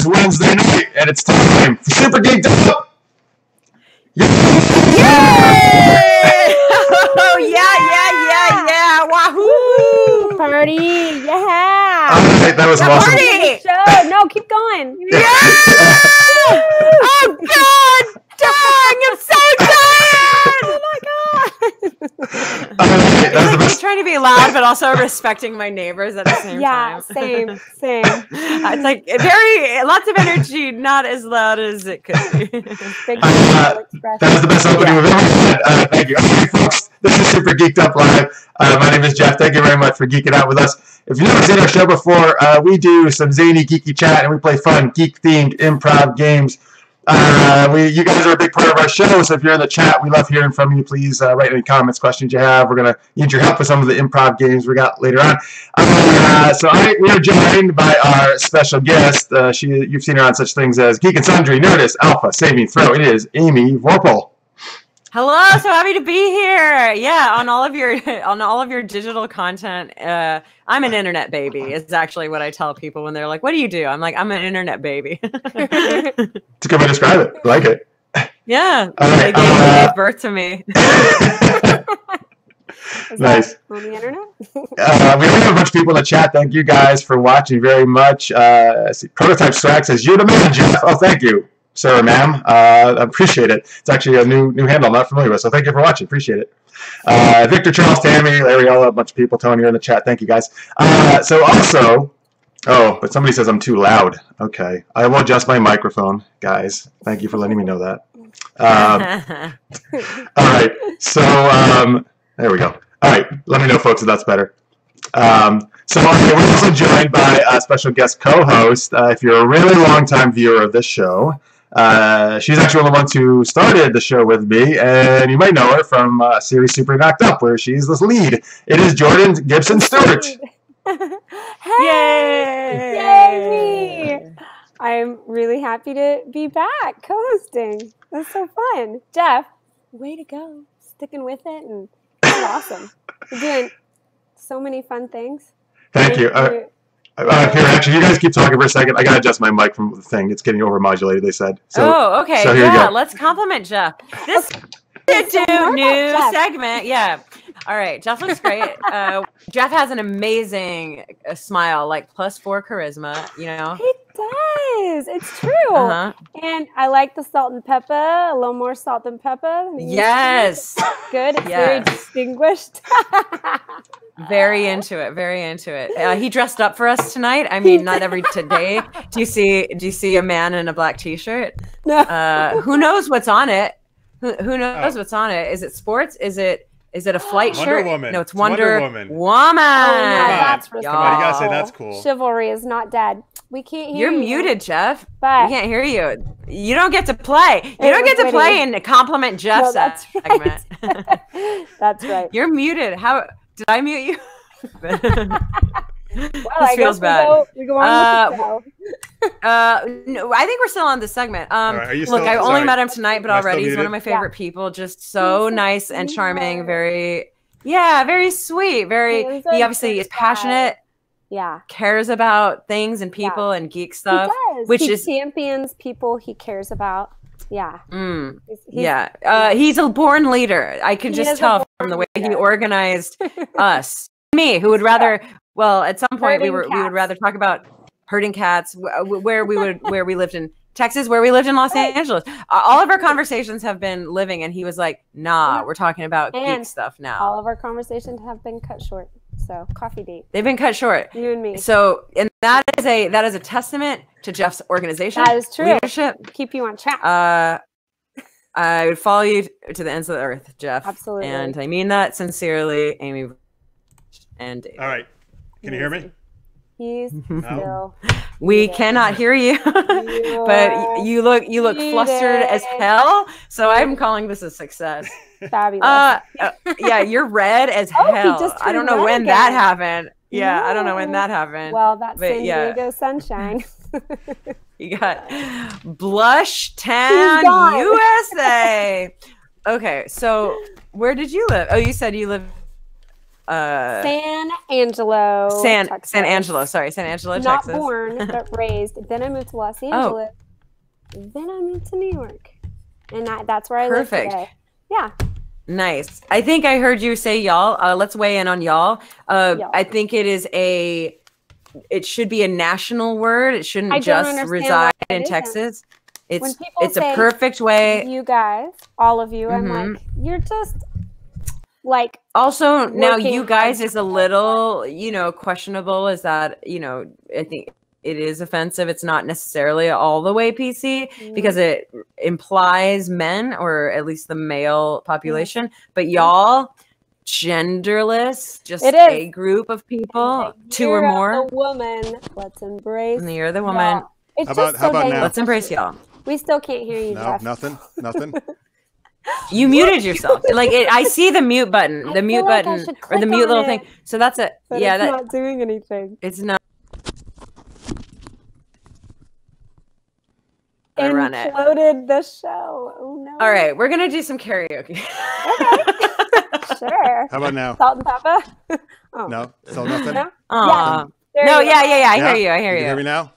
is Wednesday night, and it's time for Super Geeked Up. Yay! Oh, yeah. Wahoo! Party, yeah. All right, that was awesome. Party! Show. No, keep going. Yeah! Oh, God! Dang, I'm so tired! Oh, my God. Right, I'm trying to be loud, but also respecting my neighbors at the same time. Same. It's like lots of energy, not as loud as it could be. That was the best opening we've ever had. Thank you. Okay, folks, this is Super Geeked Up Live. My name is Jeff. Thank you very much for geeking out with us. If you've never seen our show before, we do some zany, geeky chat, and we play fun, geek-themed improv games. You guys are a big part of our show, so if you're in the chat, we love hearing from you. Please write any comments, questions you have. We're going to need your help with some of the improv games we got later on. We are joined by our special guest. You've seen her on such things as Geek Sundry, Nerdist, Alpha, Saving Throw. It is Amy Vorpahl. Hello, so happy to be here. Yeah, on all of your digital content. I'm an internet baby. Is actually what I tell people when they're like, "What do you do?" I'm like, "I'm an internet baby." It's a good way to describe it. I like it. Yeah, right, they gave birth to me. Nice. On the internet? We have a bunch of people in the chat. Thank you guys for watching very much. Prototype Swag says, "You're the man, Jeff." Oh, thank you, sir, ma'am. I appreciate it. It's actually a new handle I'm not familiar with, so thank you for watching. Appreciate it. Victor, Charles, Tammy, Ariella, a bunch of people. Tony, you're in the chat. Thank you, guys. But somebody says I'm too loud. Okay. I will adjust my microphone, guys. Thank you for letting me know that. All right. So, there we go. All right. Let me know, folks, if that's better. We're also joined by a special guest co-host. If you're a really long-time viewer of this show, she's actually one of the ones who started the show with me, and you might know her from series Super Knocked Up, where she's the lead. It is Jourdan Gibson Stewart. Hey! Yay me! I'm really happy to be back co-hosting. That's so fun. Jeff, way to go. Sticking with it, and that's awesome. You're doing so many fun things. Thank you. Here, actually, you guys keep talking for a second. I got to adjust my mic from the thing. It's getting overmodulated, they said. Okay. So here you go. Let's compliment Jeff. This is a new segment. Yeah. All right. Jeff looks great. Jeff has an amazing smile, like +4 charisma, you know? He does. It's true. And I like the salt and pepper, a little more salt and pepper. Yes. Good. It's very distinguished. Very into it. He dressed up for us tonight. I mean, not every day. Do you see a man in a black t-shirt? No. Who knows what's on it? Who knows what's on it? Is it sports? Is it a flight shirt? Woman. No, it's Wonder Woman. Woman. Oh, no, that's Come on, you gotta say that's cool. Chivalry is not dead. We can't hear you. You're muted, Jeff. But we can't hear you. You don't get to play. You don't get to play and compliment Jeff's segment. That's right. You're muted. How did I mute you? Well, this feels bad. We go on with the show. No, I think we're still on this segment. Look, I only met him tonight, but already he's one of my favorite people. Just so nice and charming. Very sweet. He obviously is passionate. Yeah. Cares about things and people and geek stuff. He does. He champions people he cares about. Yeah. He's a born leader. I can just tell from the way he organized us. Me, who would rather, at some point we would rather talk about herding cats, where we lived in Texas, where we lived in Los Angeles. All of our conversations have been living, and he was like, "Nah, we're talking about geek stuff now." All of our conversations have been cut short. So coffee date. They've been cut short. You and me. So, and that is a testament to Jeff's organization. That is true. Leadership. Keep you on track. I would follow you to the ends of the earth, Jeff. Absolutely. And I mean that sincerely, Amy and David. All right. Can you hear me? He's still. We cannot hear you, but you look flustered as hell. So I'm calling this a success. Fabulous. Yeah, you're red as hell. I don't know when that happened. Yeah, no. I don't know when that happened. Well, that's San Diego sunshine. You got Blush Town, USA. Okay, so where did you live? Oh, you said you live San Angelo, San Texas. Angelo. Sorry, San Angelo, Not Texas. born, but raised. Then I moved to Los Angeles. Then I moved to New York, and that's where I live today. Yeah. Nice. I think I heard you say y'all. Let's weigh in on y'all. I think it should be a national word. It shouldn't just reside in Texas. It's a perfect way. You guys, all of you, I'm like, you're just like. Also, now you guys is a little, questionable. Is that, I think it is offensive. It's not necessarily all the way PC because it implies men, or at least the male population. But y'all, genderless, just a group of people, two or more. The woman, let's embrace. And you're the woman. It's how about now? Let's embrace y'all. We still can't hear you. No, Jeff. nothing. You muted yourself. Like I see the mute button, or the mute little thing. So that's it. But it's not doing anything. It's not. Imploded the show. Oh no. All right, we're gonna do some karaoke. Okay. Sure. How about now? Salt and pepper? Oh. No, still nothing. No. Yeah. No. Yeah. I hear you. You can hear me now?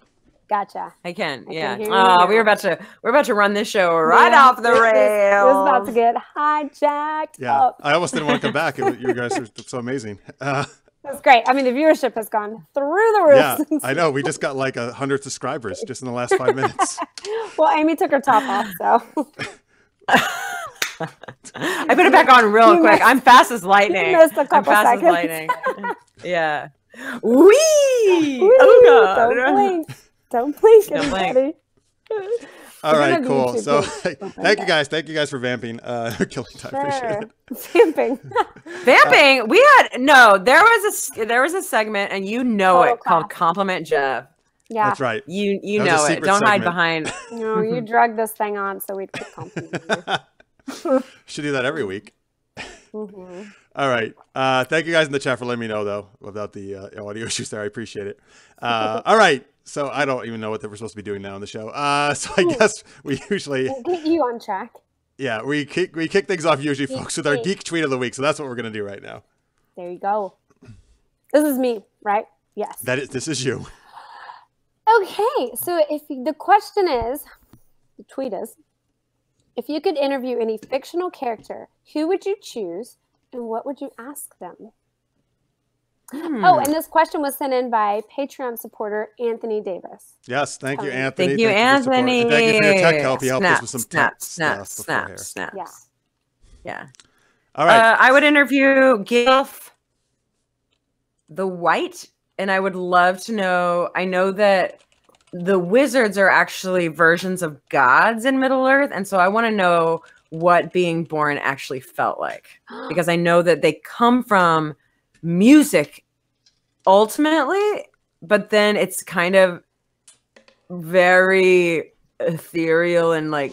Gotcha. I can. We're about to run this show right off the rails. It was about to get hijacked. Yeah. I almost didn't want to come back. You guys are so amazing. That's great. I mean, the viewership has gone through the roof. Yeah, I know. We just got like 100 subscribers just in the last 5 minutes. Well, Amy took her top off, so. I put it back on real quick. I'm fast as lightning. You missed a couple I'm fast seconds. as lightning. Yeah. Wee! Oh God! Don't blink. Don't blink. Everybody. All right, cool. So thank you guys for vamping. Killing time. Appreciate it. Vamping. Vamping. There was a segment, and it, called Compliment Jeff. Yeah, that's right. You know it. Don't hide behind. No, you drug this thing on so we'd keep complimenting you. Should do that every week. All right. Thank you guys in the chat for letting me know, though, about the audio issues there. I appreciate it. All right. So I don't even know what we're supposed to be doing now on the show. So I guess we usually... We'll get you on track. Yeah, we kick things off usually, folks, with our Geek Tweet of the Week. So that's what we're going to do right now. There you go. This is me, right? Yes. This is you. Okay. So the question is, the tweet is, if you could interview any fictional character, who would you choose and what would you ask them? Oh, and this question was sent in by Patreon supporter Anthony Davis. Yes, thank you, Anthony. Thank you, Anthony. And thank you for your tech help. You helped us with some snaps. Yeah. All right. I would interview Gilf the White, and I would love to know. I know that the wizards are actually versions of gods in Middle Earth, and so I want to know what being born actually felt like, because I know that they come from music ultimately, but then it's kind of very ethereal and like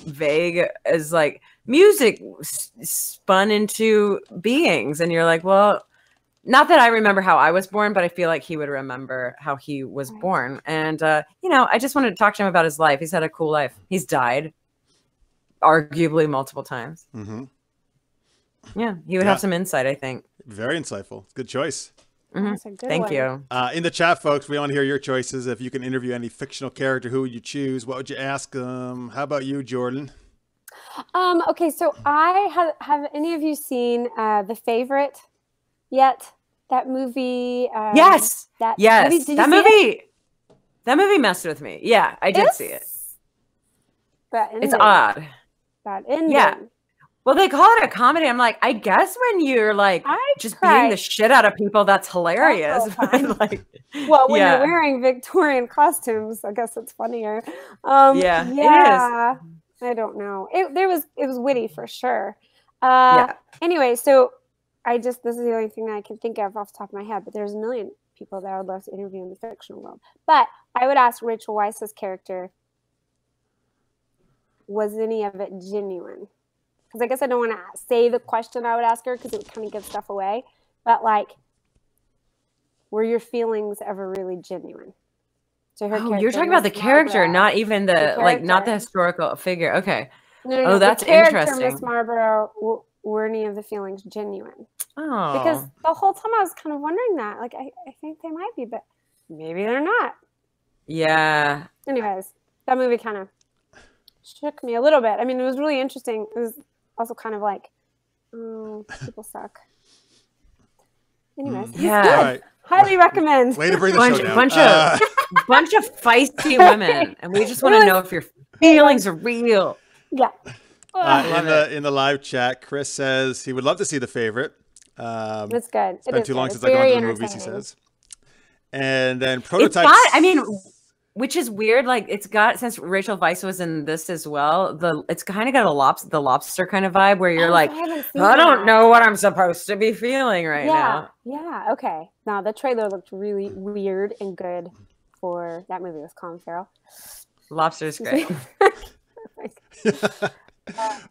vague as like music spun into beings, and you're like, well, not that I remember how I was born, but I feel like he would remember how he was born. And I just wanted to talk to him about his life. He's had a cool life. He's died arguably multiple times. Yeah, he would have some insight, I think. Very insightful. Good choice. Thank you. In the chat, folks, we want to hear your choices. If you can interview any fictional character, who would you choose? What would you ask them? How about you, Jourdan? Okay, so have any of you seen The Favorite yet? That movie. Yes. That movie messed with me. Yeah, I did see it. It's odd. That ending. Yeah. Well, they call it a comedy. I'm like, I guess when you're like beating the shit out of people, that's hilarious. When you're wearing Victorian costumes, I guess it's funnier. It is. I don't know. It was witty for sure. Anyway, so this is the only thing that I can think of off the top of my head, but there's a million people that I would love to interview in the fictional world. But I would ask Rachel Weisz's character, was any of it genuine? Because I guess I don't want to say the question I would ask her because it would kind of give stuff away. But like, were your feelings ever really genuine? So you're talking about the character, not even not the historical figure. Okay. No, that's the character, interesting. Miss Marlborough, were any of the feelings genuine? Oh. Because the whole time I was kind of wondering that. Like, I think they might be, but maybe they're not. Yeah. Anyways, that movie kind of shook me a little bit. I mean, it was really interesting. It was also kind of like, oh, people suck. Anyways, yeah. All right. Highly recommend. Way to bring the show down. Bunch of feisty women, and we just want to know if your feelings are real. Yeah. In the live chat, Chris says he would love to see The Favorite. It's good. It's been too long since I've gone to the movies, he says. And then Prototype. Which is weird. Like, it's got, since Rachel Weisz was in this as well, it's kind of got the lobster kind of vibe where you're like, I don't know what I'm supposed to be feeling right now. Yeah. Okay. Now the trailer looked really weird and good for that movie with Colin Farrell. Lobster's great.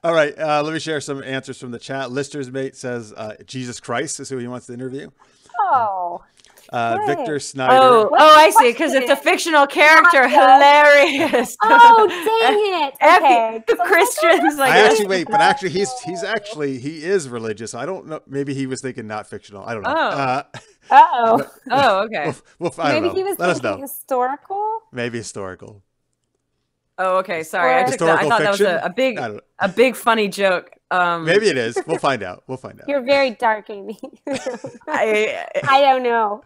All right. Let me share some answers from the chat. Lister's Mate says Jesus Christ is who he wants to interview. Oh. Victor Snyder. Oh, I see. Because it's a fictional character. Hilarious. Oh, dang it. Okay. Christians. Like, he is religious. I don't know. Maybe he was thinking not fictional. I don't know. Okay. Maybe he was thinking historical. Maybe historical. Oh, okay. Sorry, I thought that was a big funny joke. Maybe it is. We'll find out. You're very dark, Amy. I don't know.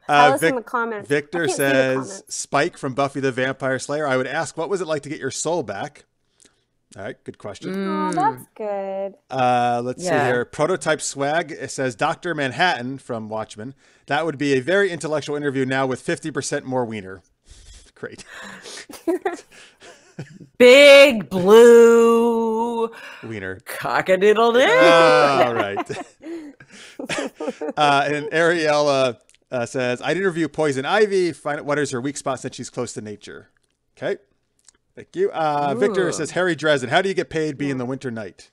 Tell us in the comments. Victor says Spike from Buffy the Vampire Slayer. I would ask, what was it like to get your soul back? All right, good question. Oh, that's good. Let's see here. Prototype Swag. It says Dr. Manhattan from Watchmen. That would be a very intellectual interview now with 50% more wiener. Great. Big blue wiener. Cock-a-doodle-doo. All right. And Ariella says, I'd interview Poison Ivy, find out what is her weak spot since she's close to nature. Okay. Thank you. Victor says, Harry Dresden, how do you get paid being the Winter Knight?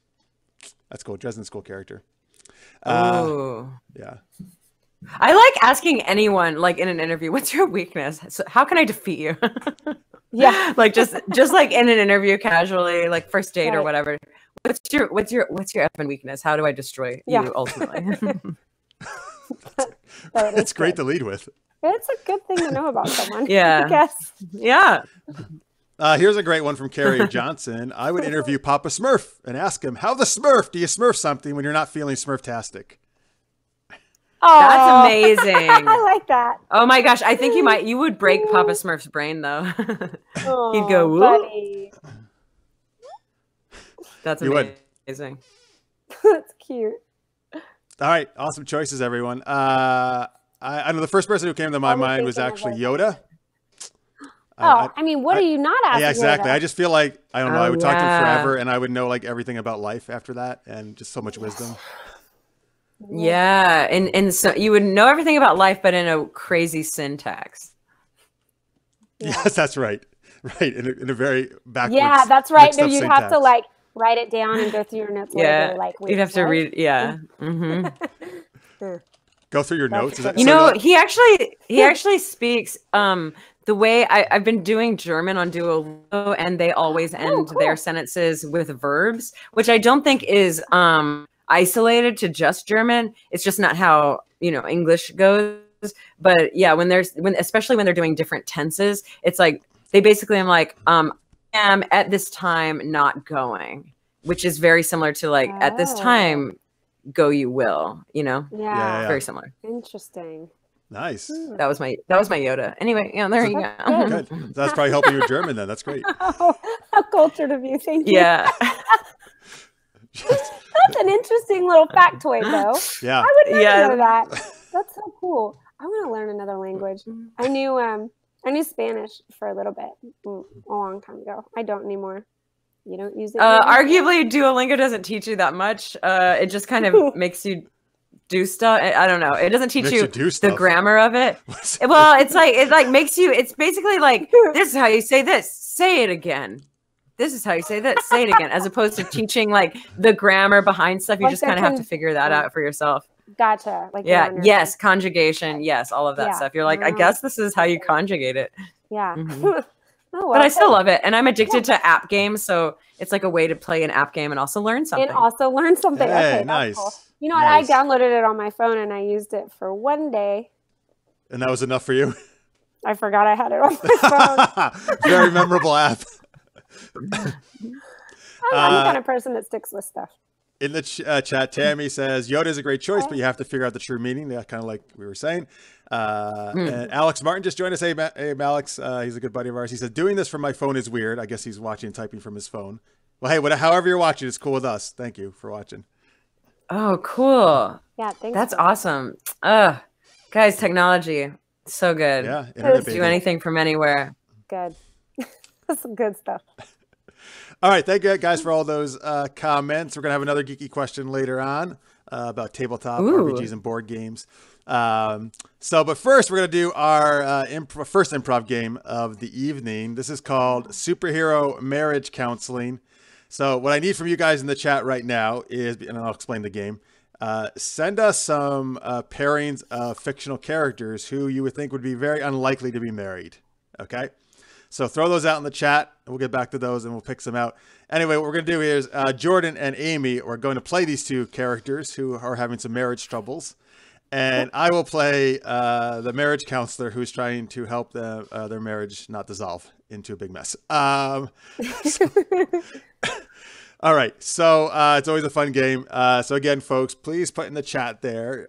That's cool. Dresden's cool character. Yeah. I like asking anyone, like in an interview, what's your weakness? So how can I defeat you? Yeah. Like just like in an interview casually, like first date or whatever. What's your effing weakness? How do I destroy you ultimately? It's great to lead with. It's a good thing to know about someone. Yeah. I guess. Yeah. Here's a great one from Carrie Johnson. I would interview Papa Smurf and ask him, how the Smurf do you Smurf something when you're not feeling Smurftastic? Oh, that's amazing. I like that. Oh my gosh. I think you would break Papa Smurf's brain though. He'd go, whoop. Buddy. That's amazing. That's cute. All right. Awesome choices, everyone. I know the first person who came to my mind was actually Yoda. I mean, what are you not asking? Yeah, exactly. Yoda? I just feel like, I don't know, I would talk to him forever and I would know like everything about life after that and just so much wisdom. Yeah, and so you would know everything about life, but in a crazy syntax. Yes, that's right. Right, in a very backwards. Yeah, that's right. No, you'd syntax. have to like write it down and go through your notes. Yeah, like you'd have to read. Yeah. Mm-hmm. Go through your notes. Is that, you know, he actually speaks. The way I've been doing German on Duolingo, and they always end their sentences with verbs, which I don't think is isolated to just German. It's just not how English goes. But yeah, especially when they're doing different tenses, it's like they basically am like am at this time not going, which is very similar to like at this time go you will. Yeah. Very similar. Interesting. Nice. That was my Yoda. Anyway, there you go. Good. That's probably helping you German then. That's great. Oh, how cultured of you. Thank you. Yeah. That's an interesting little factoid, though. Yeah. I would never know that. That's so cool. I want to learn another language. I knew Spanish for a little bit, a long time ago. I don't anymore. You don't use it? Arguably, Duolingo doesn't teach you that much. It just kind of makes you do stuff. I don't know. It doesn't teach you the grammar of it. Well, it makes you. It's basically like, this is how you say this. Say it again. This is how you say this. Say it again. As opposed to teaching like the grammar behind stuff. You just kind of have to figure that out for yourself. Gotcha. Like conjugation. Yes, all of that stuff. You're like, I guess this is how you conjugate it. Yeah. Oh, well, but I still love it, and I'm addicted to app games, so it's like a way to play an app game and also learn something. And also learn something. Hey, Okay, nice. that's cool. You know what? Nice. I downloaded it on my phone and I used it for one day. And that was enough for you? I forgot I had it on my phone. Very memorable app. I'm the kind of person that sticks with stuff. In the chat, Tammy says, Yoda is a great choice, but you have to figure out the true meaning. Yeah, kind of like we were saying. And Alex Martin just joined us. Hey, Alex. He's a good buddy of ours. He said, doing this from my phone is weird. I guess he's watching and typing from his phone. Well, hey, however you're watching, it's cool with us. Thank you for watching. Oh, cool. Yeah, thanks. That's awesome. Guys, technology. So good. Yeah. Do anything from anywhere. Good. That's some good stuff. All right. Thank you guys for all those comments. We're going to have another geeky question later on about tabletop RPGs and board games. But first we're going to do our first improv game of the evening. This is called Superhero Marriage Counseling. So what I need from you guys in the chat right now is, and I'll explain the game, send us some pairings of fictional characters who you would think would be very unlikely to be married. Okay. So throw those out in the chat. We'll get back to those and we'll pick some out. Anyway, what we're going to do is Jourdan and Amy are going to play these two characters who are having some marriage troubles. And I will play the marriage counselor who's trying to help their marriage not dissolve into a big mess. All right. So it's always a fun game. So again, folks, please put in the chat there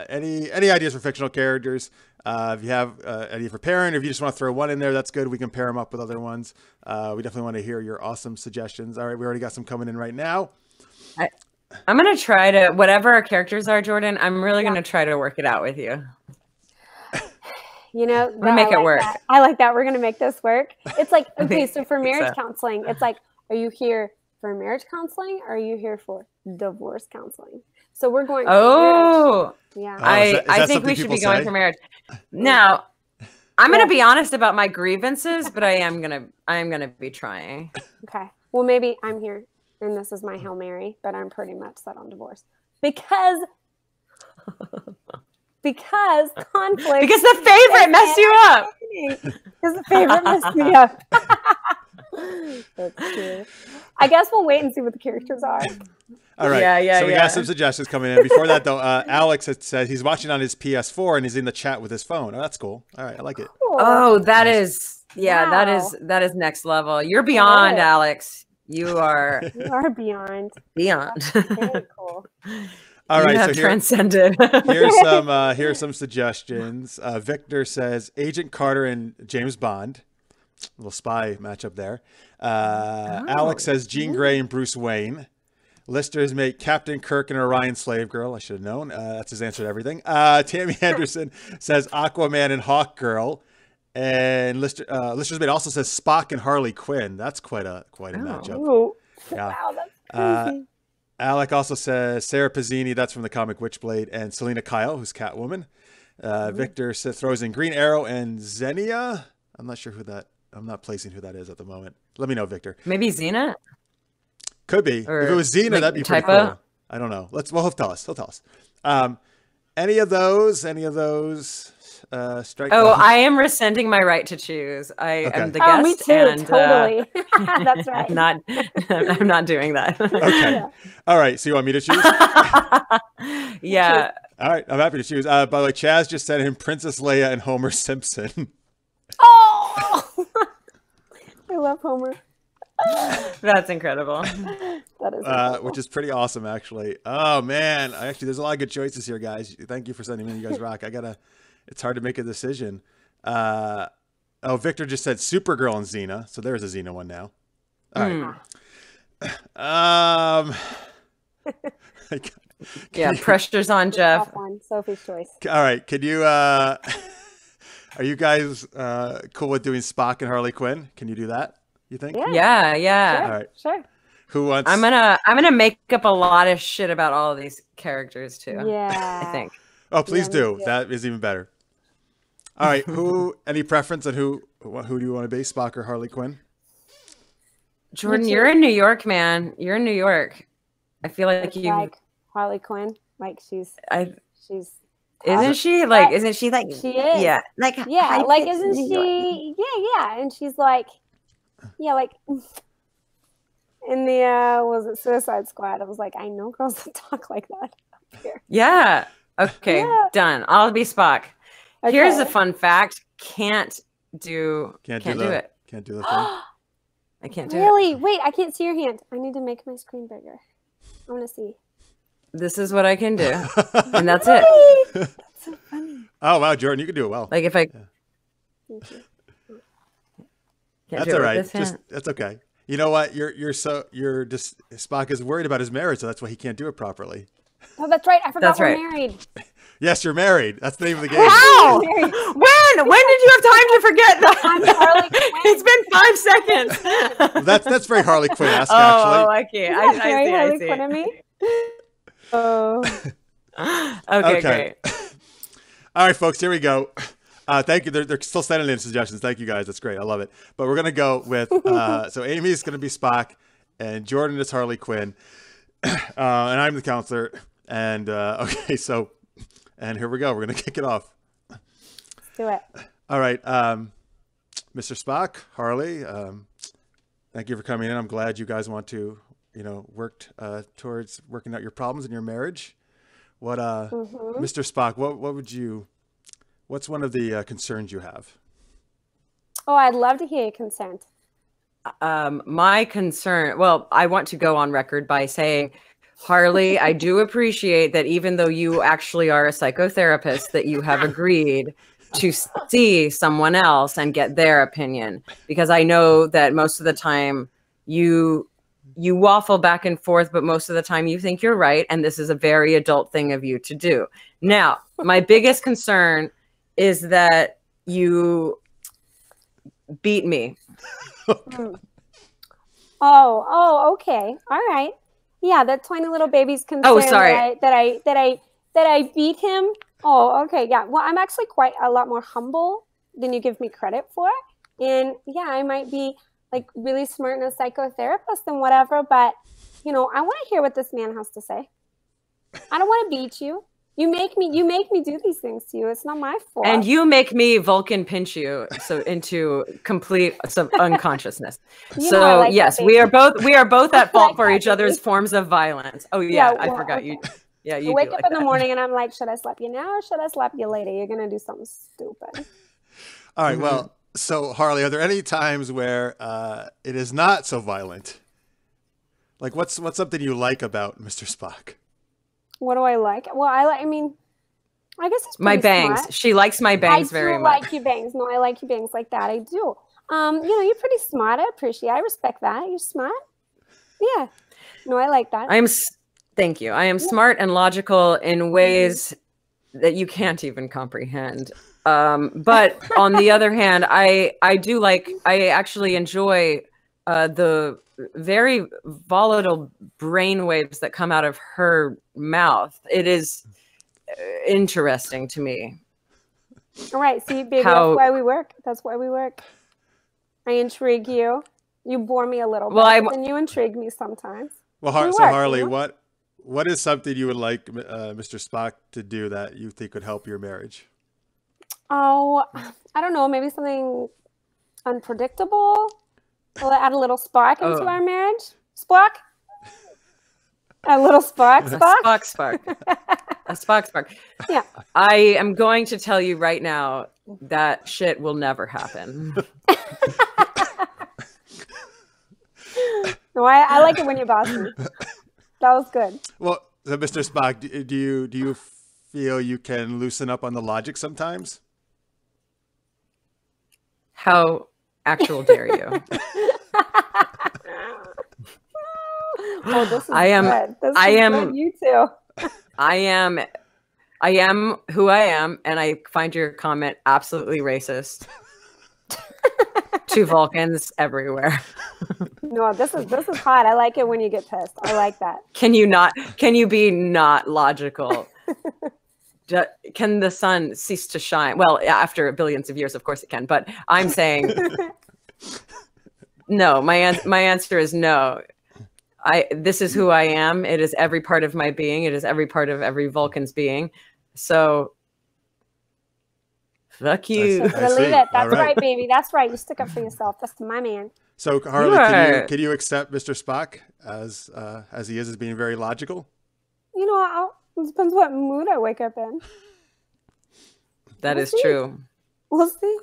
any ideas for fictional characters. If you have any for pairing, if you just want to throw one in there, that's good. We can pair them up with other ones. We definitely want to hear your awesome suggestions. All right. We already got some coming in right now. I'm going to try to, whatever our characters are, Jourdan, I'm really going to try to work it out with you. You know, I'm going to make it work. That. I like that. We're going to make this work. It's like, okay, so for marriage counseling, it's like, are you here for marriage counseling or are you here for divorce counseling? So we're going for marriage. Yeah. I think we should be going for marriage. Now, I'm going to be honest about my grievances, but I am going to be trying. Okay. Well, maybe I'm here. And this is my Hail Mary, but I'm pretty much set on divorce. Because conflict. Because the favorite messed you up. Because the favorite messed me up. That's true. I guess we'll wait and see what the characters are. All right. Yeah. So we got some suggestions coming in. Before that, though, Alex has said he's watching on his PS4 and he's in the chat with his phone. Oh, that's cool. All right. I like it. Cool. Oh, that is, that is next level. You're beyond, Alex. You are beyond. Very cool. All right, so transcended. here's some suggestions. Victor says Agent Carter and James Bond. A little spy matchup there. Alex says Jean Grey and Bruce Wayne. Lister's make Captain Kirk and Orion Slave Girl. I should have known. That's his answer to everything. Tammy Anderson says Aquaman and Hawk Girl. And Lister's mate also says Spock and Harley Quinn. That's quite a matchup. Ooh. Yeah. Wow, that's crazy. Alec also says Sarah Pizzini. That's from the comic Witchblade, and Selena Kyle, who's Catwoman. Victor throws in Green Arrow and Xenia. I'm not sure who that. I'm not placing who that is at the moment. Let me know, Victor. Maybe Xena. Could be. Or if it was Xena, like that'd be pretty cool. I don't know. He'll tell us. Any of those. Strike. I am rescinding my right to choose. I am the guest. Me too, and, totally. That's right. I'm not doing that. Okay. Yeah. All right. So you want me to choose? Yeah. All right. I'm happy to choose. By the way, Chaz just sent him Princess Leia and Homer Simpson. Oh, I love Homer. That's incredible. That is incredible. Which is pretty awesome, actually. Oh man, there's a lot of good choices here, guys. Thank you for sending me. You guys rock. It's hard to make a decision. Victor just said Supergirl and Xena, so there's a Xena one now. All right. Pressure's on Jeff. Sophie's choice. All right, could you? Are you guys cool with doing Spock and Harley Quinn? Can you do that? You think? Yeah. Sure, all right. Sure. Who wants? I'm gonna make up a lot of shit about all of these characters too. Yeah. I think. Oh, please do. That is even better. All right. Any preference on who do you want to be, Spock or Harley Quinn? Jourdan, you're in New York, man. You're in New York. I feel like you like Harley Quinn. Like she's. Isn't she like? She is. Yeah. Like. Yeah. Like isn't she? Yeah. And she's like. yeah, like in the was it Suicide Squad? I was like, I know girls that talk like that up here. Yeah. Okay. Yeah. Done. I'll be Spock. Okay. Here's a fun fact. Can't do it. Can't do the thing. I can't do it. Really? Wait, I can't see your hand. I need to make my screen bigger. I want to see. This is what I can do. And that's it. That's so funny. Oh, wow, Jourdan, you can do it well. Like if I... Yeah. Thank you. That's all right. That's okay. You know what? You're just Spock is worried about his marriage, so that's why he can't do it properly. Oh, that's right. I forgot we're married. Yes, you're married. That's the name of the game. Wow! When did you have time to forget that? I'm Harley Quinn. It's been 5 seconds. That's very Harley Quinn-esque, actually. Oh, okay. I see. Quinn of me? Oh. Okay, great. All right, folks, here we go. Thank you. They're still sending in suggestions. Thank you, guys. That's great. I love it. But we're going to go with, so Amy's going to be Spock, and Jourdan is Harley Quinn, and I'm the counselor. And, okay, so, and here we go. We're going to kick it off. Do it. All right. Mr. Spock, Harley, thank you for coming in. I'm glad you guys want to, work towards working out your problems in your marriage. What, Mr. Spock, what's one of the concerns you have? Oh, I'd love to hear your concern. My concern, well, I want to go on record by saying, Harley, I do appreciate that even though you actually are a psychotherapist, that you have agreed to see someone else and get their opinion, because I know that most of the time you waffle back and forth, but most of the time you think you're right. And this is a very adult thing of you to do. Now, my biggest concern is that you beat me. Oh, okay. All right. Yeah, that tiny little baby's concern. Oh, sorry. That I beat him. Oh, okay. Yeah. Well, I'm actually quite a lot more humble than you give me credit for. And yeah, I might be like really smart and a psychotherapist and whatever, but I want to hear what this man has to say. I don't want to beat you. You make me do these things to you. It's not my fault. And you make me Vulcan pinch you into complete unconsciousness. So yes, we are both at fault for each other's forms of violence. Oh yeah, well, I forgot you. Yeah, you wake up in the morning and I'm like, should I slap you now or should I slap you later? You're gonna do something stupid. All right. Well, so Harley, are there any times where it is not so violent? Like what's something you like about Mr. Spock? What do I like? Well, I guess it's my bangs. Smart. She likes my bangs very much. I like your bangs. No, I like your bangs like that. I do. You're pretty smart. I appreciate. I respect that. You're smart. Yeah. No, I like that. Thank you. I am smart and logical in ways that you can't even comprehend. But on the other hand, I actually enjoy the very volatile brain waves that come out of her mouth. It is interesting to me. All right. See, baby, that's why we work. That's why we work. I intrigue you. You bore me a little bit, and you intrigue me sometimes. Well, Harley, what is something you would like Mr. Spock to do that you think would help your marriage? Oh, I don't know. Maybe something unpredictable. Will it add a little spark into our marriage? Spark? A little spark? Spark? A spark. Yeah. I am going to tell you right now that shit will never happen. No, I like it when you boss me. That was good. Well, so Mr. Spock, do you feel you can loosen up on the logic sometimes? How actual dare you? Oh, this is good. This is good. You too. I am who I am, and I find your comment absolutely racist. To Vulcans everywhere. No, this is hot. I like it when you get pissed. I like that. Can you be not logical? Can the sun cease to shine? Well, after billions of years, of course it can. But I'm saying no. My answer is no. This is who I am. It is every part of my being. It is every part of every Vulcan's being. So Fuck you. Believe it. That's right, baby. That's right. You stick up for yourself. That's my man. So Harley, can you accept Mr. Spock as he is as being very logical? You know, it depends what mood I wake up in. That is true. We'll see.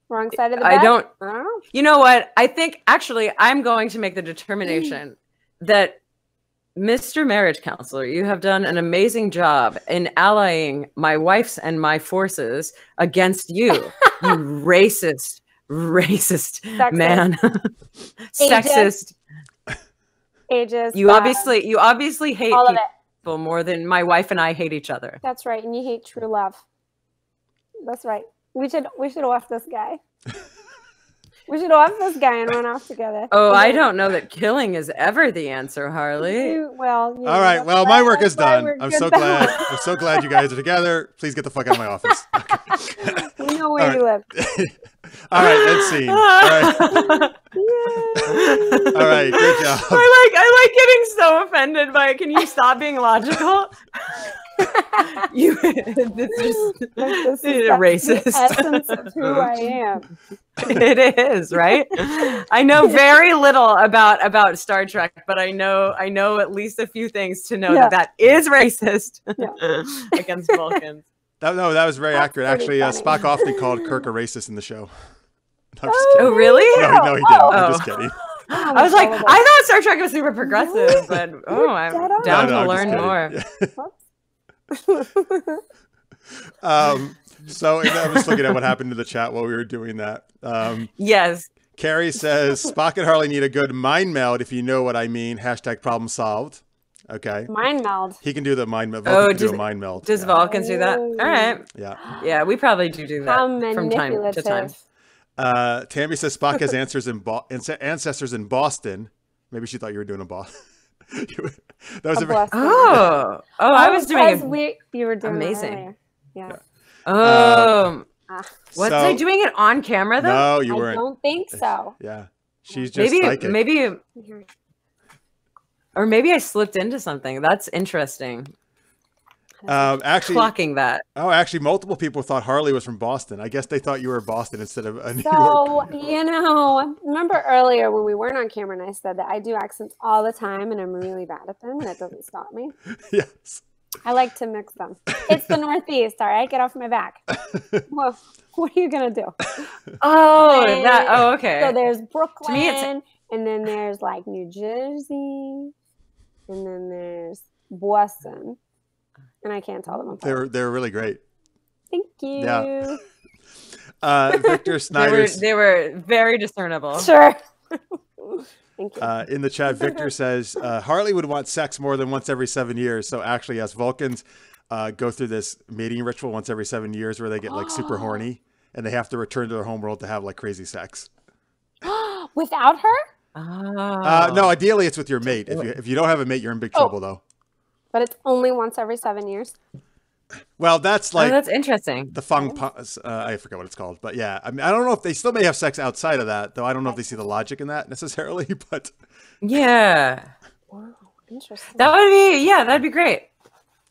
Wrong side of the bed? I don't know. You know what? I think actually I'm going to make the determination that Mr. Marriage Counselor, you have done an amazing job in allying my wife's and my forces against you. You racist man. Sexist. Ages. You obviously hate people more than my wife and I hate each other. That's right. And you hate true love. That's right. We should off this guy. We should off this guy and run off together. Oh, I don't know that killing is ever the answer, Harley. All right. Well, my work is done. I'm so glad. I'm so glad you guys are together. Please get the fuck out of my office. Okay. We know where you live. All right. End scene. All right. All right. Great job. I like getting so offended by it. Can you stop being logical? This is racist. The essence of who I am. It is, right? I know very little about Star Trek, but I know at least a few things to know that is racist against Vulcans. That was very accurate. Actually, Spock often called Kirk a racist in the show. No, oh, really? No, he didn't. I'm just kidding. I was like, I thought Star Trek was super progressive, but I'm down to learn more. So I was looking at what happened to the chat while we were doing that. Yes. Carrie says, Spock and Harley need a good mind meld, if you know what I mean. # problem solved. Okay. Mind meld. He can do the mind meld. Vulcan can do a mind meld. Does Vulcans do that? All right. Yeah. Yeah, we probably do that from time to time. Tammy says Spock has ancestors in Boston. Maybe she thought you were doing a Boston. That was I was doing you were doing amazing. Yeah. Was I doing it on camera though? No, you weren't. I don't think so. Yeah, she's just psychic. Maybe I slipped into something. That's interesting. Actually, clocking that. Oh, actually, multiple people thought Harley was from Boston. I guess they thought you were Boston instead of New York. So, remember earlier when we weren't on camera and I said that I do accents all the time and I'm really bad at them and it doesn't stop me? Yes. I like to mix them. It's the Northeast, all right? Get off my back. Well, what are you going to do? Okay. So there's Brooklyn, and then there's like New Jersey, and then there's Boston. And I can't tell them apart. They're really great. Thank you. Yeah. Victor Snyder. They were very discernible. Sure. Thank you. In the chat, Victor says Harley would want sex more than once every 7 years. So actually, yes, Vulcans go through this mating ritual once every 7 years where they get like super horny and they have to return to their homeworld to have like crazy sex. Without her? No, ideally it's with your mate. If you don't have a mate, you're in big trouble though. But it's only once every 7 years. Well, that's like that's interesting. The I forget what it's called, but yeah, I mean, I don't know if they still may have sex outside of that, though. I don't know if they see the logic in that necessarily, but yeah, wow, interesting. That'd be great.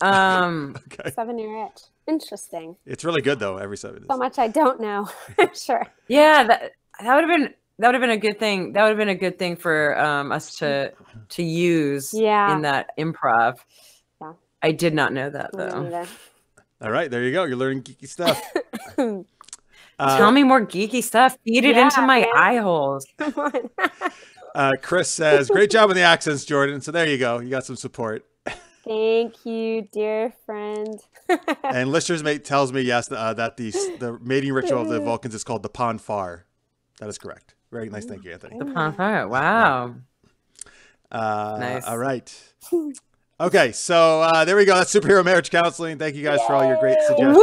Okay. 7 year itch. Interesting. It's really good though. Every 7 years. So much I don't know. Sure. Yeah, that would have been a good thing. That would have been a good thing for us to use in that improv. Yeah. I did not know that though. All right, there you go. You're learning geeky stuff. Tell me more geeky stuff. Feed it into my eye holes. Come on. Chris says, "Great job with the accents, Jordan." So there you go. You got some support. Thank you, dear friend. And listener's mate tells me yes that the mating ritual of the Vulcans is called the Ponfar. That is correct. Very nice. Thank you, Anthony. The Ponfar. Wow. Nice. All right. Okay, so there we go. That's superhero marriage counseling. Thank you guys for all your great suggestions.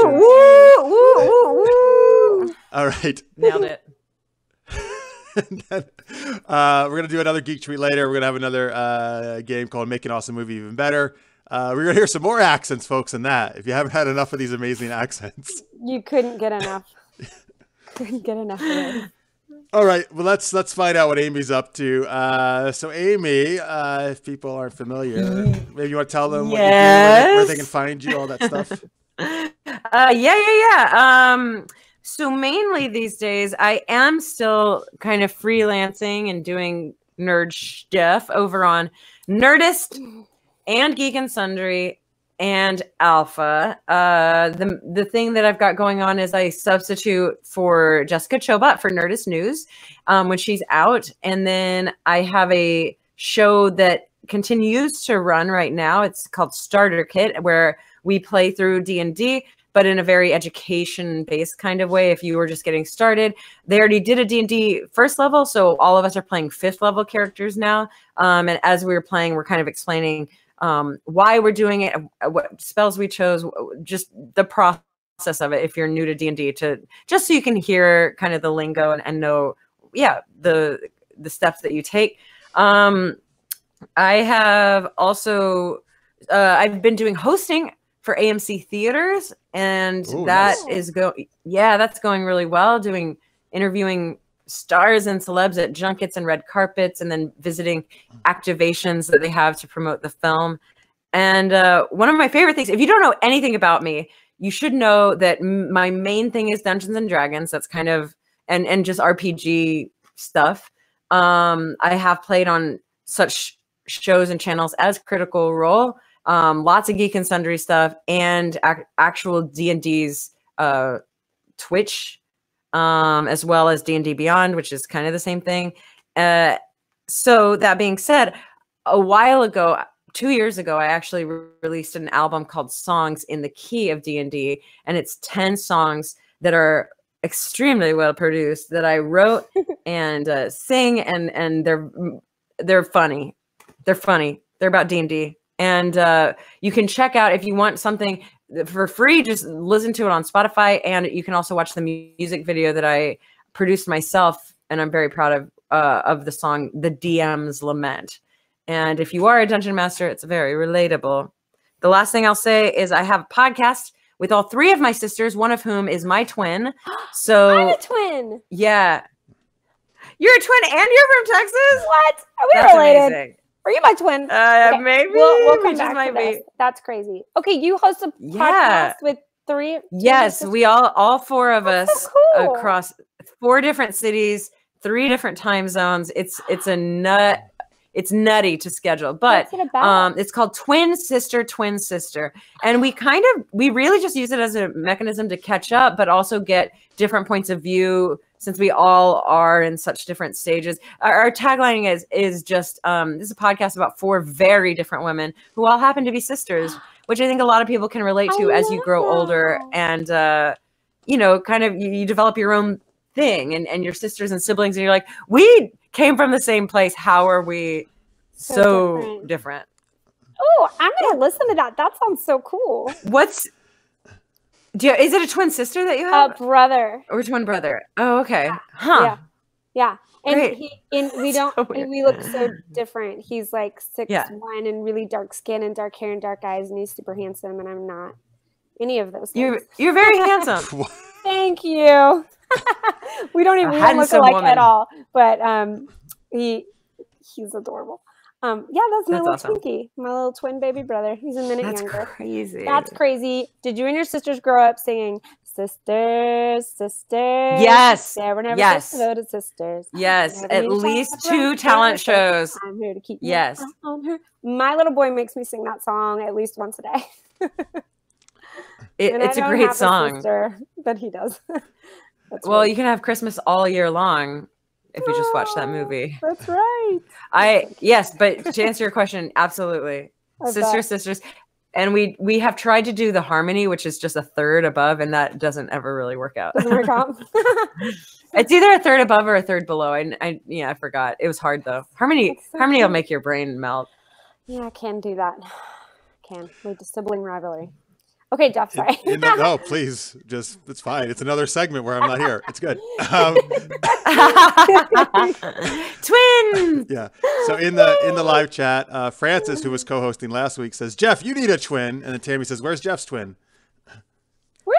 All right. Nailed it. And then, we're going to do another geek tweet later. We're going to have another game called Make an Awesome Movie Even Better. We're going to hear some more accents, folks, in that. If you haven't had enough of these amazing accents. You couldn't get enough. Couldn't get enough of it. All right, well, let's find out what Amy's up to. So, Amy, if people aren't familiar, maybe you want to tell them what you do, where they can find you, all that stuff. So mainly these days, I am still kind of freelancing and doing nerd stuff over on Nerdist and Geek Sundry and Alpha. The thing that I've got going on is I substitute for Jessica Chobot for Nerdist News when she's out. And then I have a show that continues to run right now. It's called Starter Kit, where we play through D&D, but in a very education-based kind of way. If you were just getting started, they already did a D&D first level, so all of us are playing 5th level characters now. And as we were playing, we're kind of explaining why we're doing it, what spells we chose, just the process of it. If you're new to D&D, just so you can hear kind of the lingo and know, the steps that you take. I have also I've been doing hosting for AMC theaters, and that's going really well. Interviewing stars and celebs at junkets and red carpets, and then visiting activations that they have to promote the film. And one of my favorite things, if you don't know anything about me, you should know that my main thing is Dungeons and Dragons. That's kind of and just RPG stuff. I have played on such shows and channels as Critical Role. Lots of Geek and Sundry stuff, and actual D&D's Twitch, as well as D&D Beyond, which is kind of the same thing. So that being said, a while ago, 2 years ago, I actually released an album called Songs in the Key of D&D, and it's 10 songs that are extremely well produced that I wrote and sing, and they're funny. They're funny. They're about D&D. And you can check out, if you want something for free, just listen to it on Spotify. And you can also watch the music video that I produced myself. And I'm very proud of the song, The DM's Lament. And if you are a Dungeon Master, it's very relatable. The last thing I'll say is I have a podcast with all 3 of my sisters, one of whom is my twin. So I'm a twin. Yeah. You're a twin and you're from Texas? What? Are we That's related? amazing. Are you my twin? Okay. Maybe. We'll come back to this. That's crazy. Okay, you host a podcast with 3. Yes, we all 4 of us so cool. Across 4 different cities, 3 different time zones. It's nutty to schedule, but it's called Twin Sister, and we really just use it as a mechanism to catch up, but also get different points of view, since we all are in such different stages. Our tagline is just this is a podcast about 4 very different women who all happen to be sisters, which I think a lot of people can relate to as you grow older, and kind of you develop your own thing, and your sisters and siblings, and you're like, we came from the same place. How are we so different? Oh, I'm going to listen to that. That sounds so cool. Is it a twin sister that you have? A brother. Or twin brother? Oh, okay. Yeah. Huh. Yeah. And Great. we look so different. He's like 6'1" and really dark skin and dark hair and dark eyes, and he's super handsome, and I'm not any of those things. You're very handsome. Thank you. we don't look alike at all, but he's adorable. That's my little awesome. Twinkie, my little twin baby brother. He's a minute younger. That's crazy. That's crazy. Did you and your sisters grow up singing "Sisters, Sisters"? Yes. Never Yes. devoted sisters. Yes. At least 2 talent shows. I'm here to keep you Yes. on her. My little boy makes me sing that song at least once a day. It's a great song. Sister, but he does. Well, you can have Christmas all year long if you just watch that movie. That's right. Yes, but to answer your question, absolutely. Sisters. And we have tried to do the harmony, which is just a third above, and that doesn't ever really work out. Doesn't work out. It's either a third above or a third below. I forgot. It was hard though. Harmony will make your brain melt. Yeah, I can do that. Lead to sibling rivalry. Okay, Jeff, sorry. No, please. It's fine. It's another segment where I'm not here. It's good. Twin. Yeah. So in the live chat, Francis, who was co-hosting last week, says, "Jeff, you need a twin." And then Tammy says, "Where's Jeff's twin?"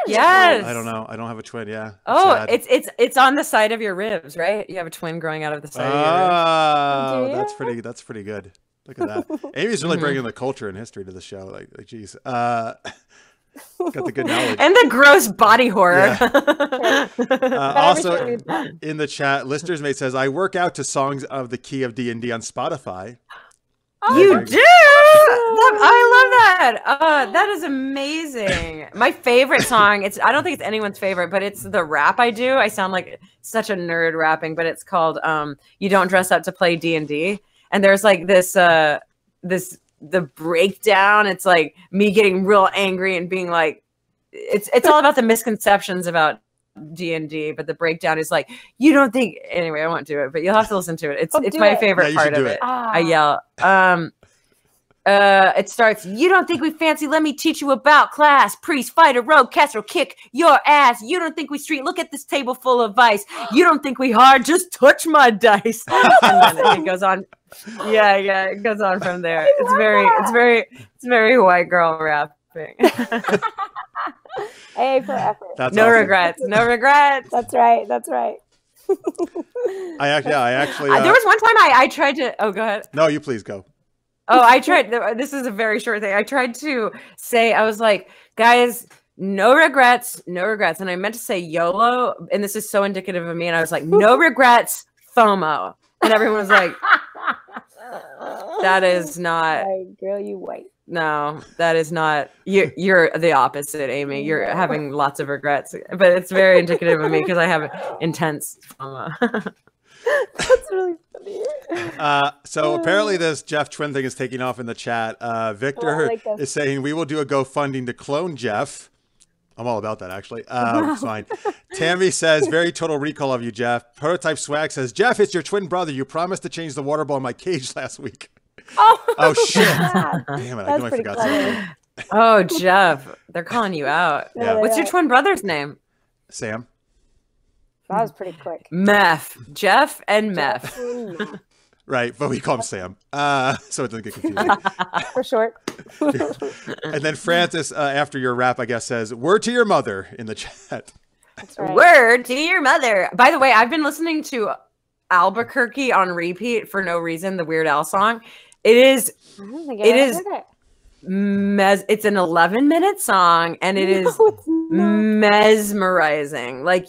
Yes. I don't know. I don't have a twin. Yeah. Oh, it's on the side of your ribs, right? You have a twin growing out of the side of your ribs. That's pretty good. Look at that. Amy's really bringing the culture and history to the show. Like geez. Got the good knowledge. And the gross body horror. Yeah. Also, in the chat, Lister's Mate says, I work out to songs of the key of D&D on Spotify. Oh, you do? I love that. That is amazing. My favorite song, I don't think it's anyone's favorite, but it's the rap I do. I sound like such a nerd rapping, but it's called You Don't Dress Up to Play D&D. And there's like the breakdown. It's like me getting real angry and being like, it's all about the misconceptions about D&D, but the breakdown is like, you don't think, anyway, I won't do it, but you'll have to listen to it. It's my favorite part of it. I yell. It starts, you don't think we fancy, let me teach you about class, priest, fighter, rogue, caster, kick your ass. You don't think we street, look at this table full of vice. You don't think we hard, just touch my dice. And then it goes on. Yeah, it goes on from there. It's very white girl rapping. A for effort. That's no awesome. Regrets. No regrets. That's right. I actually there was one time I tried to. Oh, go ahead. No, you please go. Oh, I tried. This is a very short thing. I tried to say, I was like, guys, no regrets, no regrets. And I meant to say YOLO. And this is so indicative of me. And I was like, no regrets, FOMO. And everyone was like, that is not. Girl, you white. No, that is not. You're the opposite, Amy. You're having lots of regrets, but it's very indicative of me because I have intense FOMO. That's really funny. So apparently this Jeff Twin thing is taking off in the chat. Victor is saying we will do a GoFundMe to clone Jeff. I'm all about that, actually. It's fine. Tammy says, very Total Recall of you, Jeff. Prototype Swag says, Jeff, it's your twin brother. You promised to change the water ball in my cage last week. Oh shit. Damn it. I knew I forgot something. Oh, Jeff. They're calling you out. Yeah. What's your twin brother's name? Sam. That was pretty quick. Meth. Jeff and Meth. Right, but we call him Sam. So it doesn't get confusing. For short. And then Francis, after your rap, I guess, says, word to your mother in the chat. That's right. Word to your mother. By the way, I've been listening to Albuquerque on repeat for no reason, the Weird Al song. It's an 11-minute song, and it is mesmerizing. Like,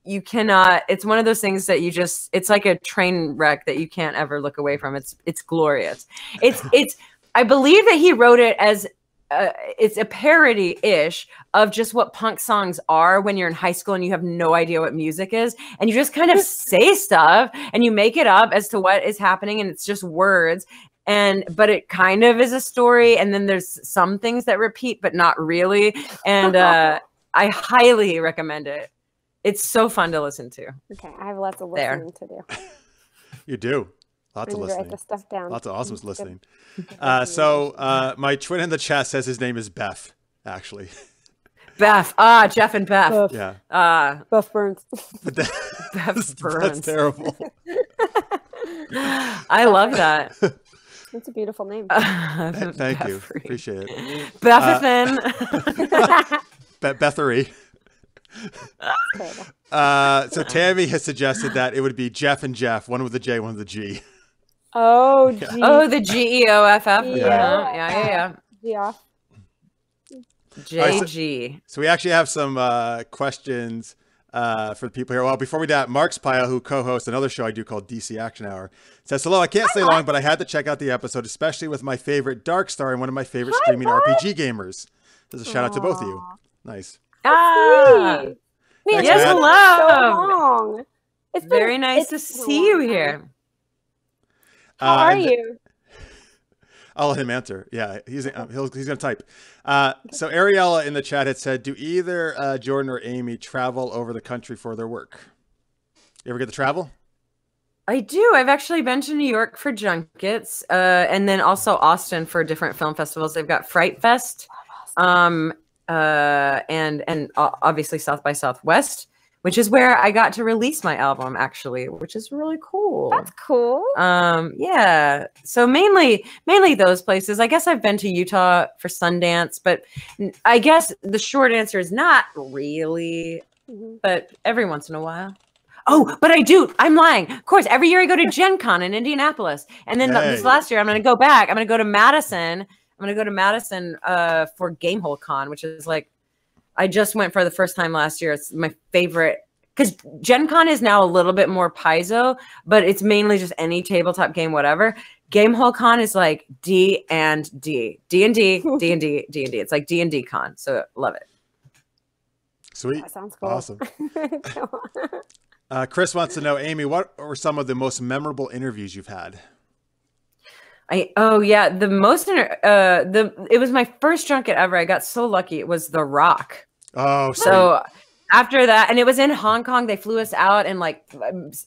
you cannot, it's one of those things that you just, it's like a train wreck that you can't ever look away from. It's glorious. I believe that he wrote it as it's a parody-ish of just what punk songs are when you're in high school and you have no idea what music is, and you just kind of say stuff and you make it up as to what is happening, and it's just words. But it kind of is a story, and then there's some things that repeat, but not really. And I highly recommend it. It's so fun to listen to. Okay, I have lots of listening to do. You do. Lots of listening. Write the stuff down. Lots of awesome listening. So my twin in the chat says his name is Beth, actually. Beth. Jeff and Beth. Buff. Yeah. Buff Burns. Beth Burns. That's terrible. I love that. It's a beautiful name. Thank you. Appreciate it. Bethathan. Bethery. So Tammy has suggested that it would be Jeff and Jeff, one with the J, one with the G. Oh, yeah. Oh, the GEOFF. Yeah. JG. So we actually have some questions for the people here. Well, before we do that, Mark Spile, who co-hosts another show I do called DC Action Hour, says, hello, I can't stay long, but I had to check out the episode, especially with my favorite Dark Star and one of my favorite streaming RPG gamers. There's a shout out to both of you. Nice. Man, yes, hello. So it's very nice to see you here. How are you? I'll let him answer. Yeah, he's going to type. So Ariella in the chat had said, do either Jordan or Amy travel over the country for their work? You ever get to travel? I do. I've actually been to New York for junkets, and then also Austin for different film festivals. They've got Fright Fest, and obviously South by Southwest, which is where I got to release my album, actually, which is really cool. That's cool. Yeah. So mainly those places. I guess I've been to Utah for Sundance, but I guess the short answer is not really, but every once in a while. Oh, but I do. I'm lying. Of course, every year I go to Gen Con in Indianapolis. And then this last year, I'm going to go back. I'm going to go to Madison I'm gonna go to Madison for Gamehole Con, which is like, I just went for the first time last year. It's my favorite because Gen Con is now a little bit more Paizo, but it's mainly just any tabletop game, whatever. Gamehole Con is like D&D. It's like D&D Con. So love it. Sweet. That sounds cool. Awesome. Chris wants to know, Amy, what were some of the most memorable interviews you've had? It was my first junket ever. I got so lucky. It was The Rock. Oh, sweet. So after that, and it was in Hong Kong, they flew us out and like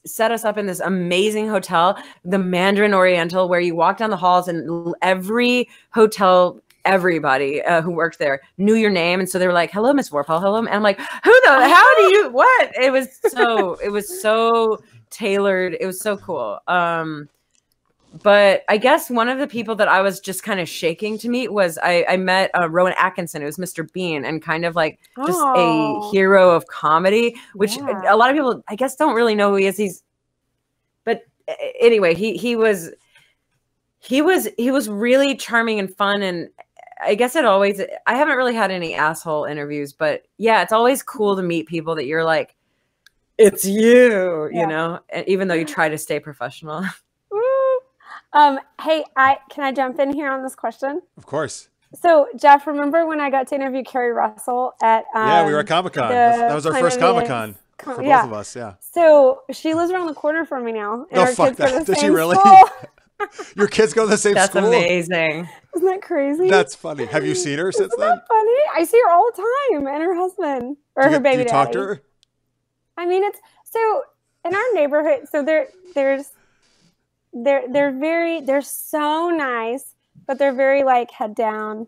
set us up in this amazing hotel, the Mandarin Oriental, where you walk down the halls and every hotel, everybody who worked there knew your name. And so they were like, hello, Miss Vorpahl. Hello. And I'm like, how do you, what? It was so tailored. It was so cool. But I guess one of the people that I was just kind of shaking to meet was I met Rowan Atkinson. It was Mr. Bean, and kind of like just a hero of comedy, which a lot of people, I guess, don't really know who he is. But anyway, he was really charming and fun. And I guess I haven't really had any asshole interviews, but yeah, it's always cool to meet people that you're like, it's you, you know, even though you try to stay professional. Hey, can I jump in here on this question? Of course. So, Jeff, remember when I got to interview Carrie Russell at yeah, we were at Comic-Con. That was our first Comic-Con for both of us. Yeah. So she lives around the corner from me now. And oh, fuck that! Does she really? Your kids go to the same That's school? That's amazing. Isn't that crazy? That's funny. Have you seen her since then? Isn't that funny? I see her all the time, and her husband or her baby daddy. Do you talk to her? I mean, it's so in our neighborhood. So they're so nice, but they're very like head down,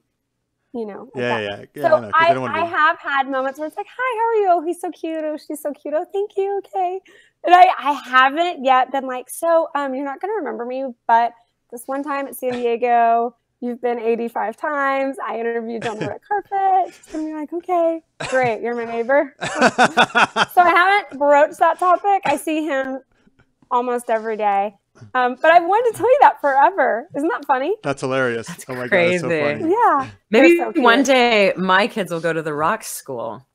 you know. Yeah. So I have had moments where it's like, hi, how are you? Oh, he's so cute. Oh, she's so cute. Oh, thank you. Okay. And I haven't yet been like, so you're not gonna remember me, but this one time at San Diego, you've been 85 times. I interviewed you on the red carpet. She's gonna be like, okay, great, you're my neighbor. So I haven't broached that topic. I see him almost every day. But I've wanted to tell you that forever. Isn't that funny? That's hilarious. That's oh my crazy. God, that's so funny. Yeah. Maybe so one day my kids will go to the Rock school.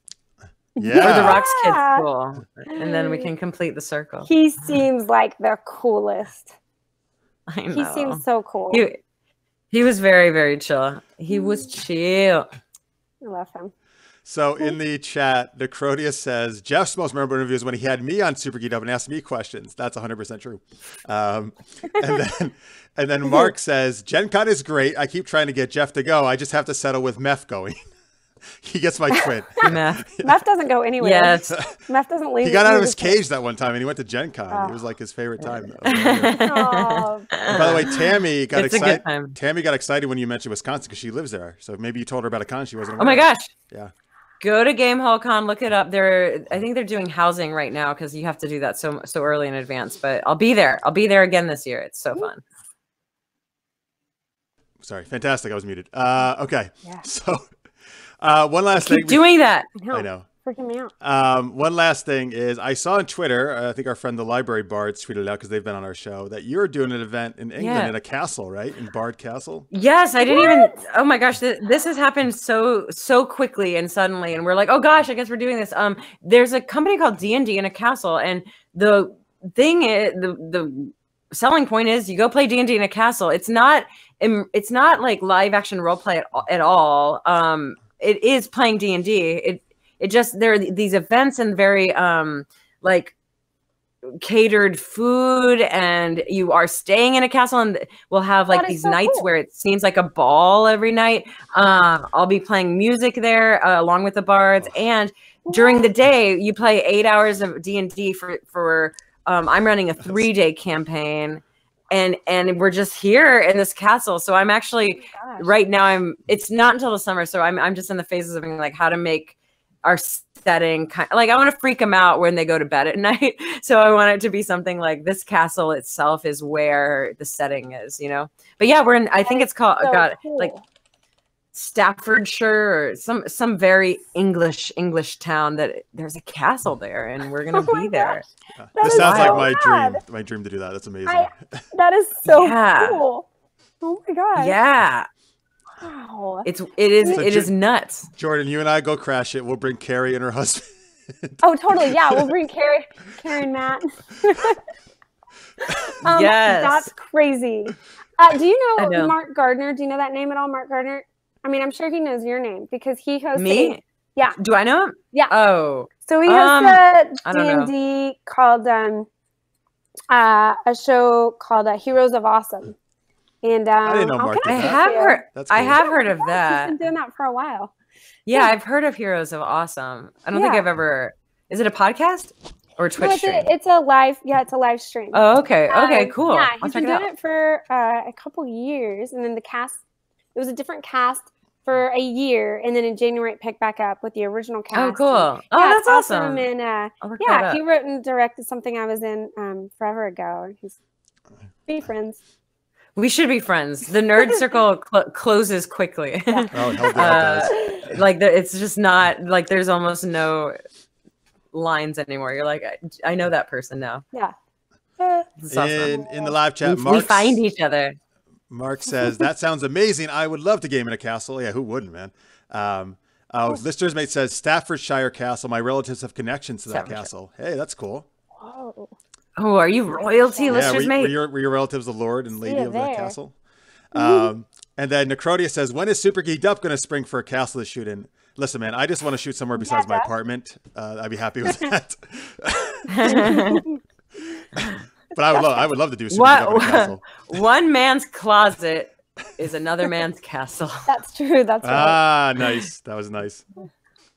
Yeah. Or the Rock's kids school. And then we can complete the circle. He seems like the coolest. I know. He seems so cool. He was very, very chill. He was chill. I love him. So in the chat, Necrodius says, Jeff's most memorable interview is when he had me on Super Geeked Up and asked me questions. That's 100% true. And then Mark says, Gen Con is great. I keep trying to get Jeff to go. I just have to settle with Meph going. He gets my twin. Meph doesn't go anywhere. Yes. Meph doesn't leave. He got out of his cage that one time and he went to Gen Con. It was like his favorite time. By the way, Tammy got excited. Tammy got excited when you mentioned Wisconsin because she lives there. So maybe you told her about a con she wasn't aware Oh my gosh. Yeah. Go to Gamehole Con, look it up. I think they're doing housing right now because you have to do that so early in advance. But I'll be there. I'll be there again this year. It's so fun. Sorry, fantastic. I was muted. Okay, yeah. So one last thing. Keep doing that. I know. Freaking me out. One last thing is I saw on Twitter, I think our friend the Library Bards tweeted out because they've been on our show that you're doing an event in England in a castle, right? In Bard Castle. Yes, I didn't even. Oh my gosh, this has happened so quickly and suddenly, and we're like, oh gosh, I guess we're doing this. There's a company called D&D in a castle, and the thing is, the selling point is you go play D&D in a castle. It's not like live action role play at all. It is playing D&D. It just, there are these events and very like catered food, and you are staying in a castle, and we'll have like these nights where it seems like a ball every night. I'll be playing music there along with the bards, and during the day you play 8 hours of D&D for I'm running a 3-day campaign. And we're just here in this castle. So I'm actually right now it's not until the summer. So I'm just in the phases of like how to make our setting like I want to freak them out when they go to bed at night. So I want it to be something like this castle itself is where the setting is, you know. But yeah, we're in. I think it's called like Staffordshire or some very English town that there's a castle there, and we're gonna be there. This sounds like my dream to do that. That's amazing. That is so cool. Oh my god. Yeah. Wow. It is nuts. Jourdan, you and I go crash it. We'll bring Carrie and her husband. Oh, totally. Yeah, we'll bring Carrie and Matt. Yes. That's crazy. Do you know Mark Gardner? Do you know that name at all, Mark Gardner? I mean, I'm sure he knows your name because he hosts me. Yeah. Do I know him? Yeah. Oh. So he hosts a D&D called a show called Heroes of Awesome. And I didn't know Mark. I have heard. That's cool. I have heard of that. He's been doing that for a while. Yeah, I've heard of Heroes of Awesome. I don't think I've ever. Is it a podcast or a Twitch stream? It's a live. Yeah, it's a live stream. Oh, okay. Okay, cool. Yeah, he's been doing it for a couple years, and then the cast. It was a different cast for a year, and then in January it picked back up with the original cast. Oh, cool. That's awesome. And he wrote and directed something I was in forever ago. Be friends. We should be friends. The nerd circle closes quickly. Yeah. Oh, hell yeah, it does. Like it's just not like there's almost no lines anymore. You're like, I know that person now. Yeah. Awesome. In the live chat, we find each other. Mark says, that sounds amazing. I would love to game in a castle. Yeah, who wouldn't, man? Lister's mate says, Staffordshire Castle. My relatives have connections to that castle. Hey, that's cool. Whoa. Oh, are you royalty, Lister's mate? Were your relatives the lord and lady of that castle? And then Necrodia says, when is Super Geeked Up going to spring for a castle to shoot in? Listen, man, I just want to shoot somewhere besides my apartment. I'd be happy with that. But I would love to do Super Geeked Up in a castle. One man's closet is another man's castle. That's true. That's right. Nice. That was nice.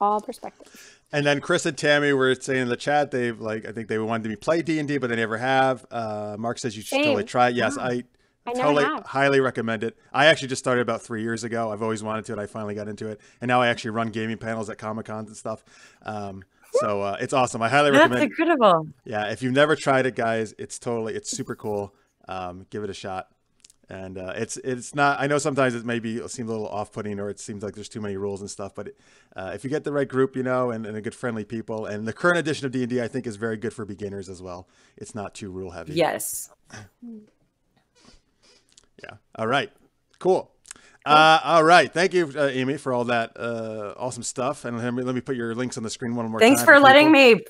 All perspectives. And then Chris and Tammy were saying in the chat I think they wanted me to play D&D, but they never have. Mark says you should totally try it. Yes, I totally highly recommend it. I actually just started about 3 years ago. I've always wanted to, and I finally got into it. And now I actually run gaming panels at Comic-Cons and stuff. So it's awesome. I highly recommend it. That's incredible. Yeah, if you've never tried it, guys, it's super cool. Give it a shot. And it's not. I know sometimes it seems a little off-putting, or it seems like there's too many rules and stuff. But if you get the right group, and a good friendly people, and the current edition of D&D, I think is very good for beginners as well. It's not too rule heavy. Yes. Yeah. All right. Cool. All right. Thank you, Amy, for all that awesome stuff. And let me put your links on the screen one more time. Thanks for letting me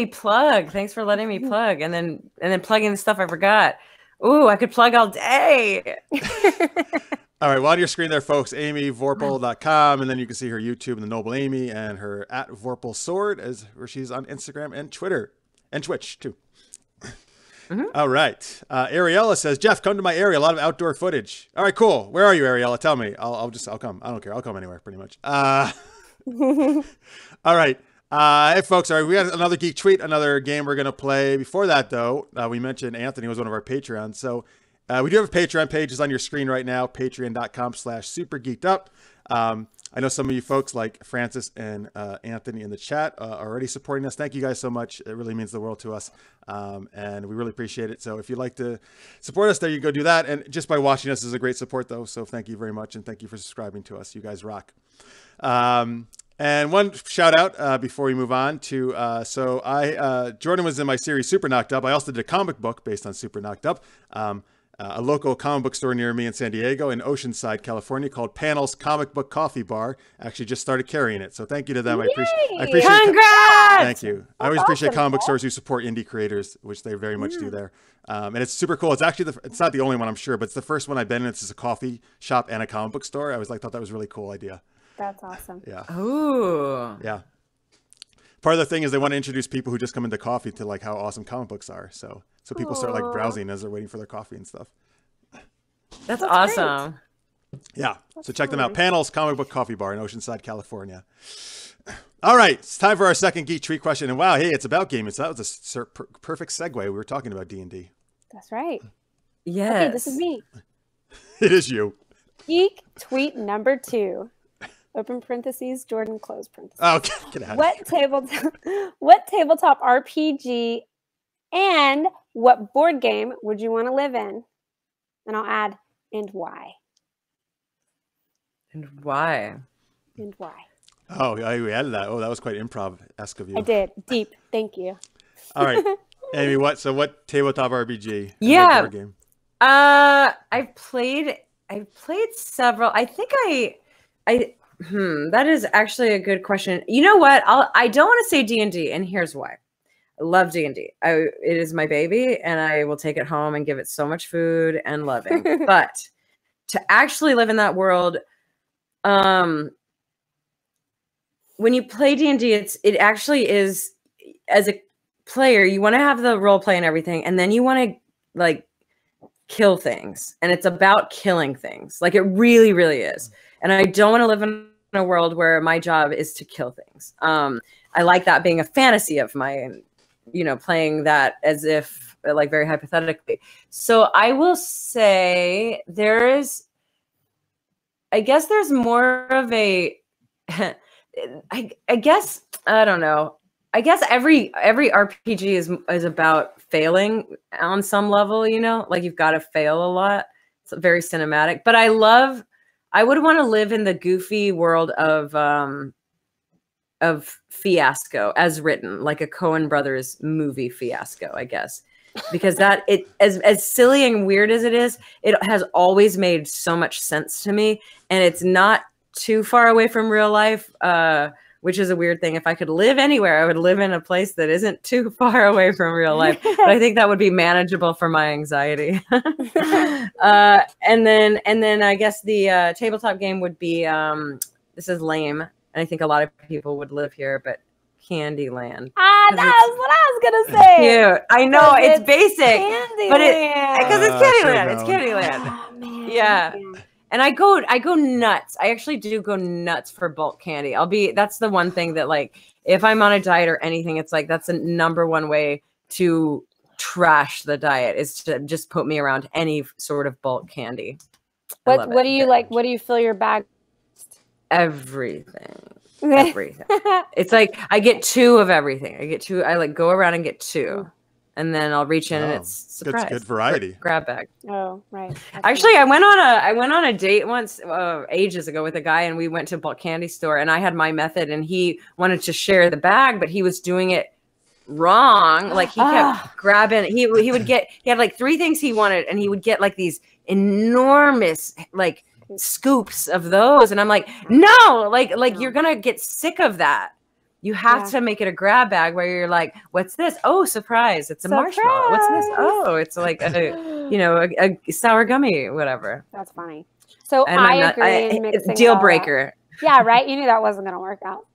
plug. Thanks for letting me plug, and then plugging the stuff I forgot. Ooh, I could plug all day. All right, well, on your screen there, folks, amyvorpahl.com, and then you can see her YouTube and the Noble Amy and her at Vorpahl Sword, where she's on Instagram and Twitter and Twitch too. All right, Ariella says, Jeff, come to my area. A lot of outdoor footage. All right, cool. Where are you, Ariella? Tell me. I'll come. I don't care. I'll come anywhere, pretty much. All right. Hey, folks, all right, we got another geek tweet, another game we're going to play. Before that, though, we mentioned Anthony was one of our Patreons. So we do have a Patreon page. It's on your screen right now, patreon.com/supergeekedup. I know some of you folks like Francis and Anthony in the chat are already supporting us. Thank you guys so much. It really means the world to us, and we really appreciate it. So if you'd like to support us, there you go do that. And just by watching us is a great support, though. So thank you very much, and thank you for subscribing to us. You guys rock. And one shout out before we move on to, Jourdan was in my series Super Knocked Up. I also did a comic book based on Super Knocked Up. A local comic book store near me in San Diego in Oceanside, California called Panels Comic Book Coffee Bar actually just started carrying it. So thank you to them. I appreciate Congrats! Thank you. I always appreciate comic book stores who support indie creators, which they very much do there. And it's super cool. It's actually it's not the only one, I'm sure, but it's the first one I've been in. It's just a coffee shop and a comic book store. I thought that was a really cool idea. That's awesome. Yeah. Ooh. Yeah. Part of the thing is they want to introduce people who just come into coffee to like how awesome comic books are. So people start like browsing as they're waiting for their coffee and stuff. That's awesome. Great. Yeah. So check them out. Panels Comic Book Coffee Bar in Oceanside, California. All right. It's time for our second Geek Tree question. And wow, hey, it's about gaming. So that was a perfect segue. We were talking about D&D. That's right. Yes. Okay, this is me. It is you. Geek tweet number 2. Open parentheses, Jourdan, close parentheses. Oh, get out of here. What tabletop RPG and what board game would you want to live in? And I'll add, and why? And why? And why? Oh, we added that. Oh, that was quite improv-esque of you. I did. Deep. Thank you. All right. Amy, what tabletop RPG? Yeah. Board game? I've played I've played several. I think that is actually a good question. You know what? I don't want to say D&D, and here's why. I love D&D. It is my baby, and I will take it home and give it so much food and loving. But to actually live in that world, when you play D&D, it actually is, as a player, you want to have the role play and everything, and then you want to like kill things, and it's about killing things. Like, it really, really is. And I don't want to live in a world where my job is to kill things. I like that being a fantasy of mine, playing that as if, like, very hypothetically. So I will say I guess there's more of a, I guess, I don't know. I guess every RPG is about failing on some level, like you've got to fail a lot. It's very cinematic, but I would want to live in the goofy world of Fiasco as written, like a Coen Brothers movie Fiasco, I guess, because as silly and weird as it is, it has always made so much sense to me, and it's not too far away from real life, which is a weird thing. If I could live anywhere, I would live in a place that isn't too far away from real life. But I think that would be manageable for my anxiety. And then I guess the tabletop game would be, this is lame, and I think a lot of people would live here, but Candyland. That's what I was gonna say. Cute. I know it's basic, Candyland. but because it's Candyland. It's Candyland. Oh, man. Yeah. And I go nuts. I actually do go nuts for bulk candy. That's the one thing that, like, if I'm on a diet or anything, it's like, that's the number one way to trash the diet, is to just put me around any sort of bulk candy. What do you like? What do you fill your bag? Everything. It's like, I get 2 of everything. I like go around and get 2. And then I'll reach in and it's surprise. Good variety. Grab bag. Oh, right. Actually, I went on a date once ages ago with a guy, and we went to a bulk candy store, and I had my method, and he wanted to share the bag, but he was doing it wrong. Like, he kept grabbing. He had like 3 things he wanted, and he would get like these enormous like scoops of those, and I'm like, no, like you're gonna get sick of that. You have to make it a grab bag where you're like, what's this? Oh, surprise. It's a marshmallow. What's this? Oh, it's like a sour gummy, whatever. That's funny. So I agree in mixing deal breaker. Yeah, right? You knew that wasn't going to work out.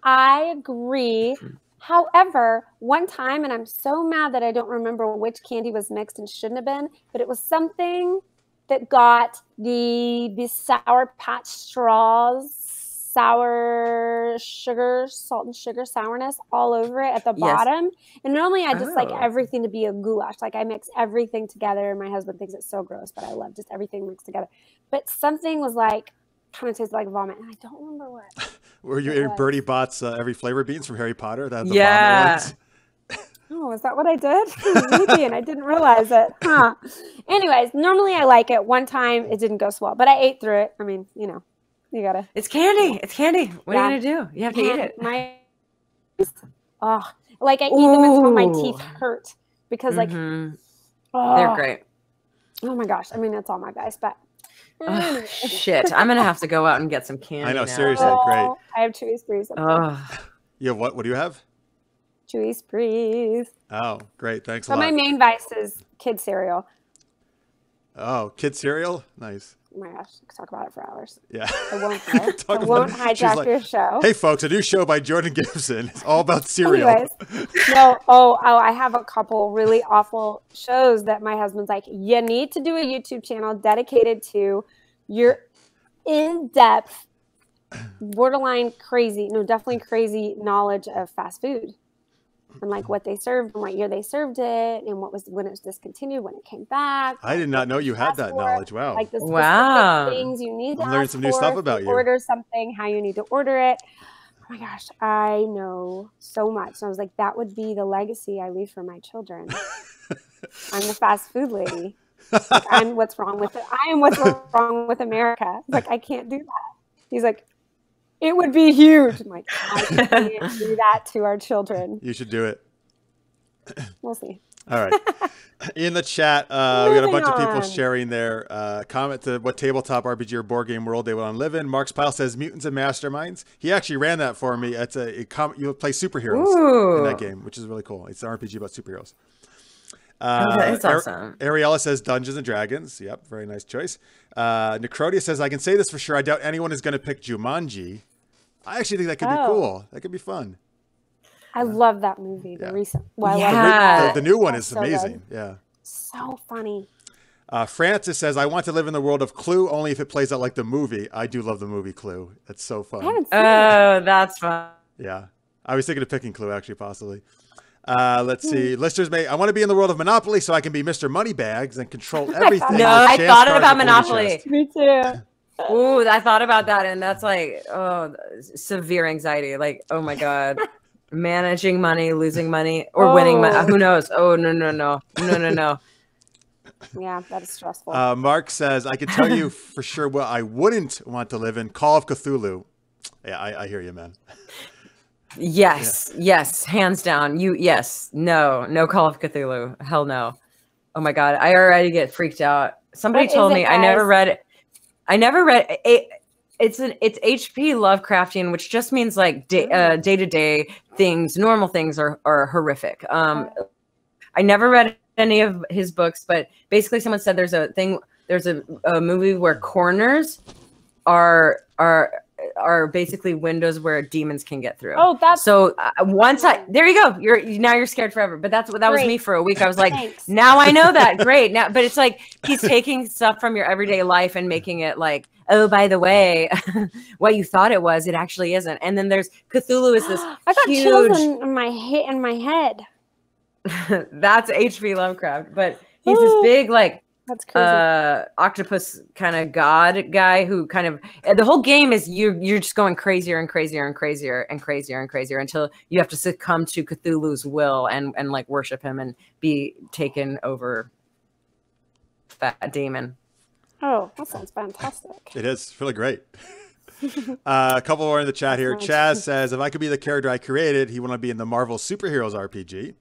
I agree. However, one time, and I'm so mad that I don't remember which candy was mixed and shouldn't have been, but it was something that got the Sour Patch Straws, sour sugar, salt and sugar sourness all over it at the bottom. And normally I just like everything to be a goulash. Like, I mix everything together. My husband thinks it's so gross, but I love just everything mixed together. But something was like, kind of tasted like vomit, and I don't remember what. Were you in Bertie Bott's every flavor beans from Harry Potter? That yeah. Oh, is that what I did? Maybe, and I didn't realize it. Huh. Anyways, normally I like it. One time it didn't go so well, but I ate through it. I mean, you gotta. It's candy. It's candy. What are you gonna do? You have to eat it. Like, I eat them until my teeth hurt, because like, they're great. Oh my gosh! I mean, it's all my guys, but shit, I'm gonna have to go out and get some candy. I know, now. seriously, great. I have Chewy Sprees. You have what? What do you have? Chewy Sprees. Oh, great! Thanks a lot. lot. My main vice is kid cereal. Oh, kid cereal, nice. Oh my gosh, I could talk about it for hours. Yeah. I won't hijack your show. Hey folks, a new show by Jourdan Gibson. It's all about cereal. Anyways, I have a couple really awful shows that my husband's like, you need to do a YouTube channel dedicated to your in-depth, borderline crazy, definitely crazy knowledge of fast food. And like what they served and what year they served it, and when it was discontinued, when it came back. I did not know you had that knowledge. Wow. Like the specific things you need to I'm learning some new stuff about you. Order something, how you need to order it. Oh my gosh, I know so much. So I was like, that would be the legacy I leave for my children. I'm the fast food lady. Like, I'm what's wrong with it. I am what's wrong with America. Like, I can't do that. He's like, it would be huge. I'm like, I can't do that to our children. You should do it. We'll see. All right. In the chat, we got a bunch of people sharing their comment to what tabletop RPG or board game world they want to live in. Mark's Pile says Mutants and Masterminds. He actually ran that for me. It's you play superheroes in that game, which is really cool. It's an RPG about superheroes. That's awesome. Ariella says Dungeons and Dragons. Yep, very nice choice. Necrodia says, I can say this for sure. I doubt anyone is going to pick Jumanji. I actually think that could be cool. That could be fun. I love that movie. The recent. Well, the new one is amazing. Good. Yeah. So funny. Francis says, I want to live in the world of Clue only if it plays out like the movie. I do love the movie Clue. It's so fun. Oh, that's fun. Yeah. I was thinking of picking Clue, actually, possibly. Let's see. Listeners I want to be in the world of Monopoly so I can be Mr. Moneybags and control everything. No, I thought about Monopoly. Me too. Ooh, I thought about that, and that's like, severe anxiety. Like, oh my God. Managing money, losing money, or winning money. Who knows? Oh, no. Yeah, that is stressful. Mark says, I can tell you for sure what I wouldn't want to live in. Call of Cthulhu. Yeah, I hear you, man. Yes, hands down. No Call of Cthulhu. Hell no. Oh my God, I already get freaked out. Somebody told me I never read it. It's HP Lovecraftian, which just means like day-to-day things, normal things are horrific. I never read any of his books, but basically someone said there's a movie where corners are basically windows where demons can get through. Oh, that's so there you go. You're scared forever. But that was me for a week. I was like, Thanks. Now I know that. Great. Now, but it's like he's taking stuff from your everyday life and making it like, oh, by the way, what you thought it was, it actually isn't. And then there's Cthulhu is this I got chills in my head. That's H.P. Lovecraft, but he's this big like that's crazy. Octopus kind of god guy who kind of the whole game is you're just going crazier and crazier and crazier and crazier and crazier until you have to succumb to Cthulhu's will and like worship him and be taken over that demon. Oh, that sounds fantastic. It is really great. A couple more in the chat here. Chaz says, if I could be the character I created, he want to be in the Marvel Superheroes RPG.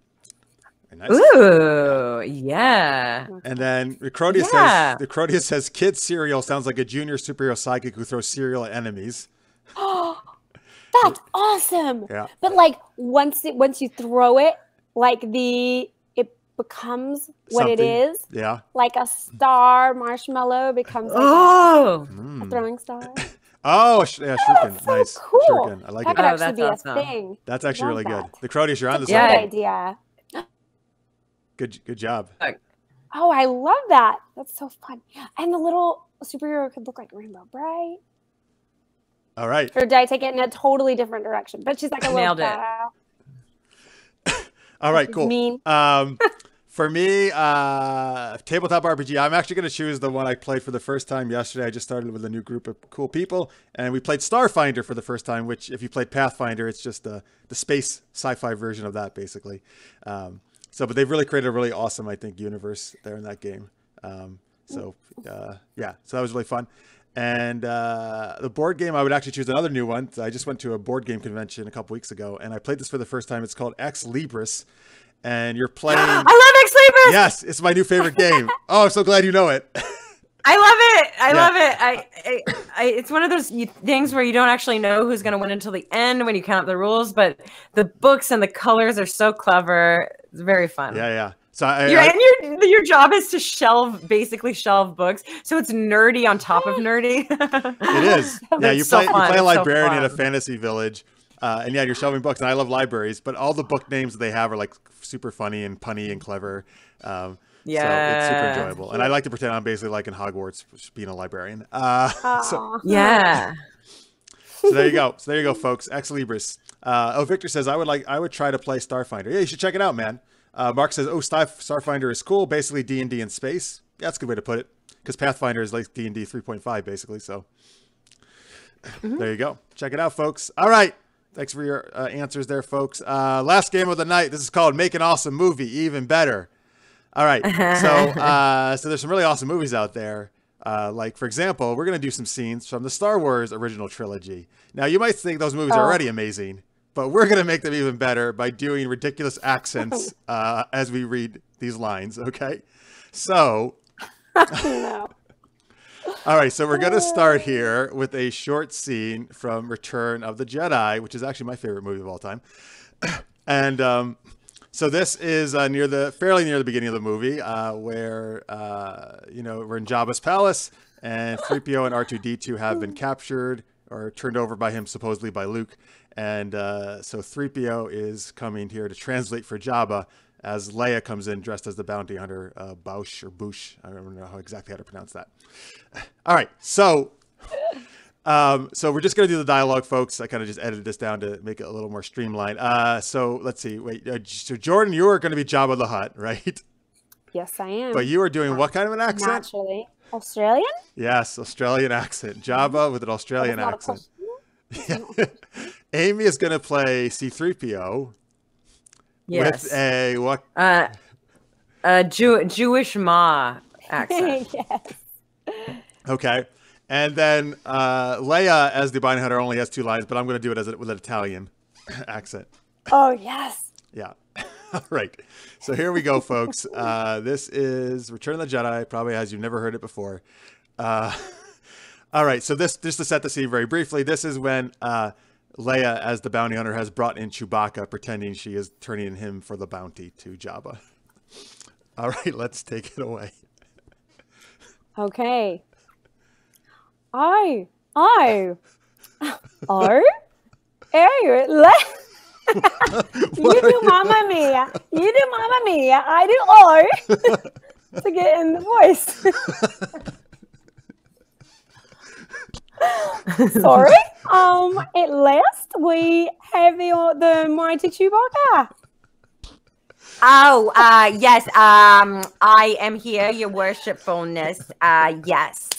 Nice. Ooh, yeah. And then Recrodia says, kid cereal sounds like a junior superhero psychic who throws cereal at enemies. That's awesome. Yeah. But like once you throw it, like it becomes what it is. Yeah. Like a star marshmallow becomes like a throwing star. Oh, yeah, shuriken. So nice. Cool. Shuriken. I like it. That could actually be awesome. a thing. That's actually really good. The Crodies, you're on the Good side. idea. Good job. Oh, I love that. That's so fun. And the little superhero could look like Rainbow Bright. All right. Or did I take it in a totally different direction? But she's like a little Nailed it. All right, cool. Mean. For me, tabletop RPG, I'm actually going to choose the one I played for the first time yesterday. I just started with a new group of cool people, and we played Starfinder for the first time, which if you played Pathfinder, it's just the space sci-fi version of that, basically. But they've really created a really awesome, I think, universe there in that game. So that was really fun. And the board game, I would actually choose another new one. I just went to a board game convention a couple weeks ago, and I played this for the first time. It's called Ex Libris. And you're playing. I love Ex Libris. Yes, it's my new favorite game. Oh, I'm so glad you know it. I love it. I love it. It's one of those things where you don't actually know who's going to win until the end when you count the rules, but the books and the colors are so clever. It's very fun. Yeah. So your job is to basically shelve books, so it's nerdy on top of nerdy. It is. Yeah, you play a librarian in a fantasy village. And yeah, you're shelving books, and I love libraries, but all the book names that they have are like super funny and punny and clever. So it's super enjoyable. And I like to pretend I'm basically like in Hogwarts being a librarian. So there you go, folks. Ex Libris. Victor says, I would try to play Starfinder. Yeah, you should check it out, man. Mark says, Starfinder is cool. Basically D&D in space. Yeah, that's a good way to put it. Because Pathfinder is like D&D 3.5, basically. So there you go. Check it out, folks. All right. Thanks for your answers there, folks. Last game of the night. This is called Make an Awesome Movie Even Better. All right. So there's some really awesome movies out there. Like, for example, we're going to do some scenes from the Star Wars original trilogy. Now, you might think those movies are already amazing, but we're going to make them even better by doing ridiculous accents as we read these lines, okay? So, No. all right, so we're going to start here with a short scene from Return of the Jedi, which is actually my favorite movie of all time. And so this is fairly near the beginning of the movie, where we're in Jabba's palace, and 3PO and R2-D2 have been captured or turned over by him, supposedly by Luke. And so 3PO is coming here to translate for Jabba as Leia comes in dressed as the bounty hunter, Boush or Bouche. I don't know exactly how to pronounce that. All right, so we're just going to do the dialogue, folks. I kind of just edited this down to make it a little more streamlined. So let's see. Wait, so Jourdan, you are going to be Jabba the Hutt, right? Yes, I am. But you are doing what kind of an accent? Naturally. Australian? Yes, Australian accent. Jabba with an Australian accent. Yeah. Amy is going to play C-3PO. Yes. With a what? Jewish Ma accent. Yes. Okay. And then Leia as the bounty hunter only has 2 lines, but I'm going to do it with an Italian accent. Oh, yes. Yeah. All right. So here we go, folks. This is Return of the Jedi, probably as you've never heard it before. All right. So this, just to set the scene very briefly, this is when Leia, as the bounty hunter, has brought in Chewbacca, pretending she is turning him for the bounty to Jabba. All right. Let's take it away. Okay. Oh, hey, you do Mamma Mia. You do Mamma Mia. I do oh to get in the voice. Sorry. At last we have the mighty Chewbacca. Oh, yes. I am here, your worshipfulness. Yes.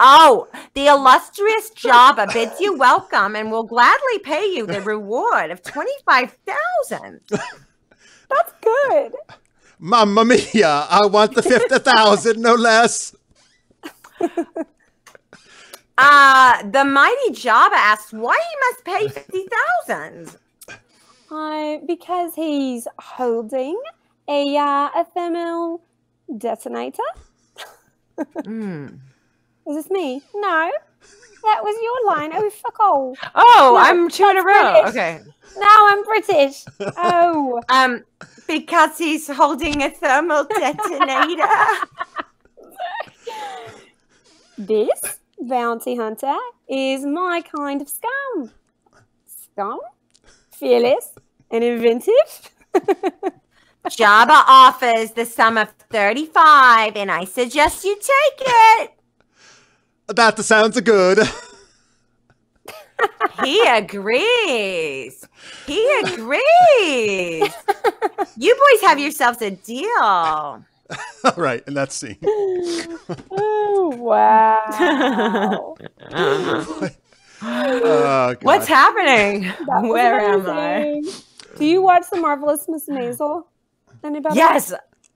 Oh, the illustrious Jabba bids you welcome and will gladly pay you the reward of 25,000. That's good. Mamma mia! I want the 50,000, no less. The mighty Jabba asks why he must pay 50,000. Because he's holding a thermal detonator. Is this me? No. That was your line. Oh, fuck all. Oh, no, I'm 2 in a row. British. Okay. Now I'm British. Oh. Because he's holding a thermal detonator. This bounty hunter is my kind of scum. Scum, fearless, and inventive. Jabba offers the sum of 35, and I suggest you take it. That sounds good. He agrees. He agrees. You boys have yourselves a deal. All right, and that's scene. Oh, wow. Oh, what's happening? Where am I? Do you watch The Marvelous Miss Maisel? Anybody? Yes.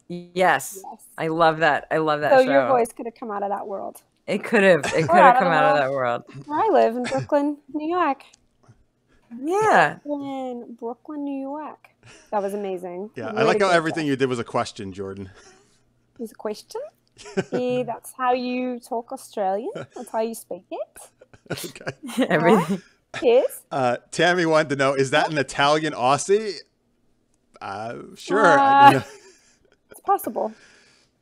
Yes. I love that. I love that so show. Your voice could have come out of that world. It could have. It could have come out of that world. I live in Brooklyn, New York. Yeah. In Brooklyn, New York. That was amazing. Yeah, I like how everything you did was a question, Jourdan. It was a question? Yeah, that's how you talk Australian. That's how you speak it. Okay. Everything. Yes. Tammy wanted to know, is that an Italian Aussie? Sure. It's possible.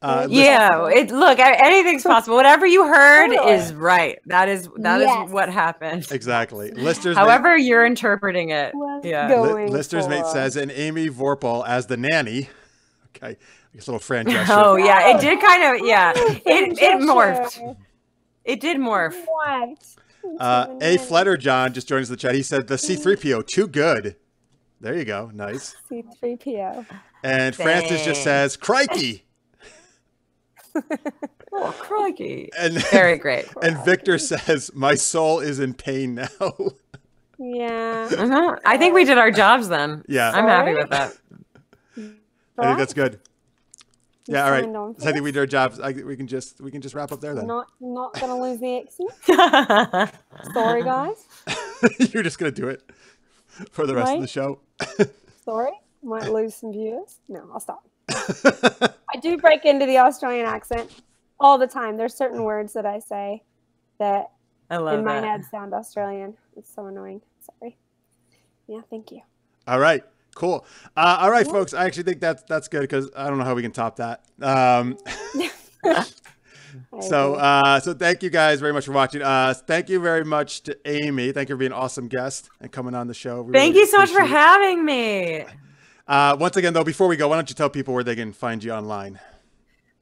Yeah, look, anything's possible. Whatever you heard is right. That is what happened. Exactly. Lister's However you're interpreting it. Yeah. Lister's mate says, and Amy Vorpahl as the nanny. Okay. This little Fran gesture. Oh yeah, it did kind of it morphed. It did morph. What? A Fletter John just joins the chat. He said the C-3PO too good. There you go. Nice. C-3PO. And Francis just says, crikey. Oh, crikey. And very great. And Victor says, my soul is in pain now. Yeah. I think we did our jobs then. Yeah. I'm happy with that. I think that's good. Yeah, all right. So I think we did our jobs. We can just wrap up there then. Not gonna lose the accent. Sorry, guys. You're just gonna do it. for the rest of the show. Sorry, might lose some viewers. No, I'll stop. I do break into the Australian accent all the time. There's certain words that I say that in my head sound Australian. It's so annoying. Sorry. Yeah, thank you. All right, cool. All right, folks. I actually think that's good because I don't know how we can top that. So thank you guys very much for watching. Thank you very much to Amy. Thank you for being an awesome guest and coming on the show. Thank you so much for having me. Once again, though, before we go, why don't you tell people where they can find you online?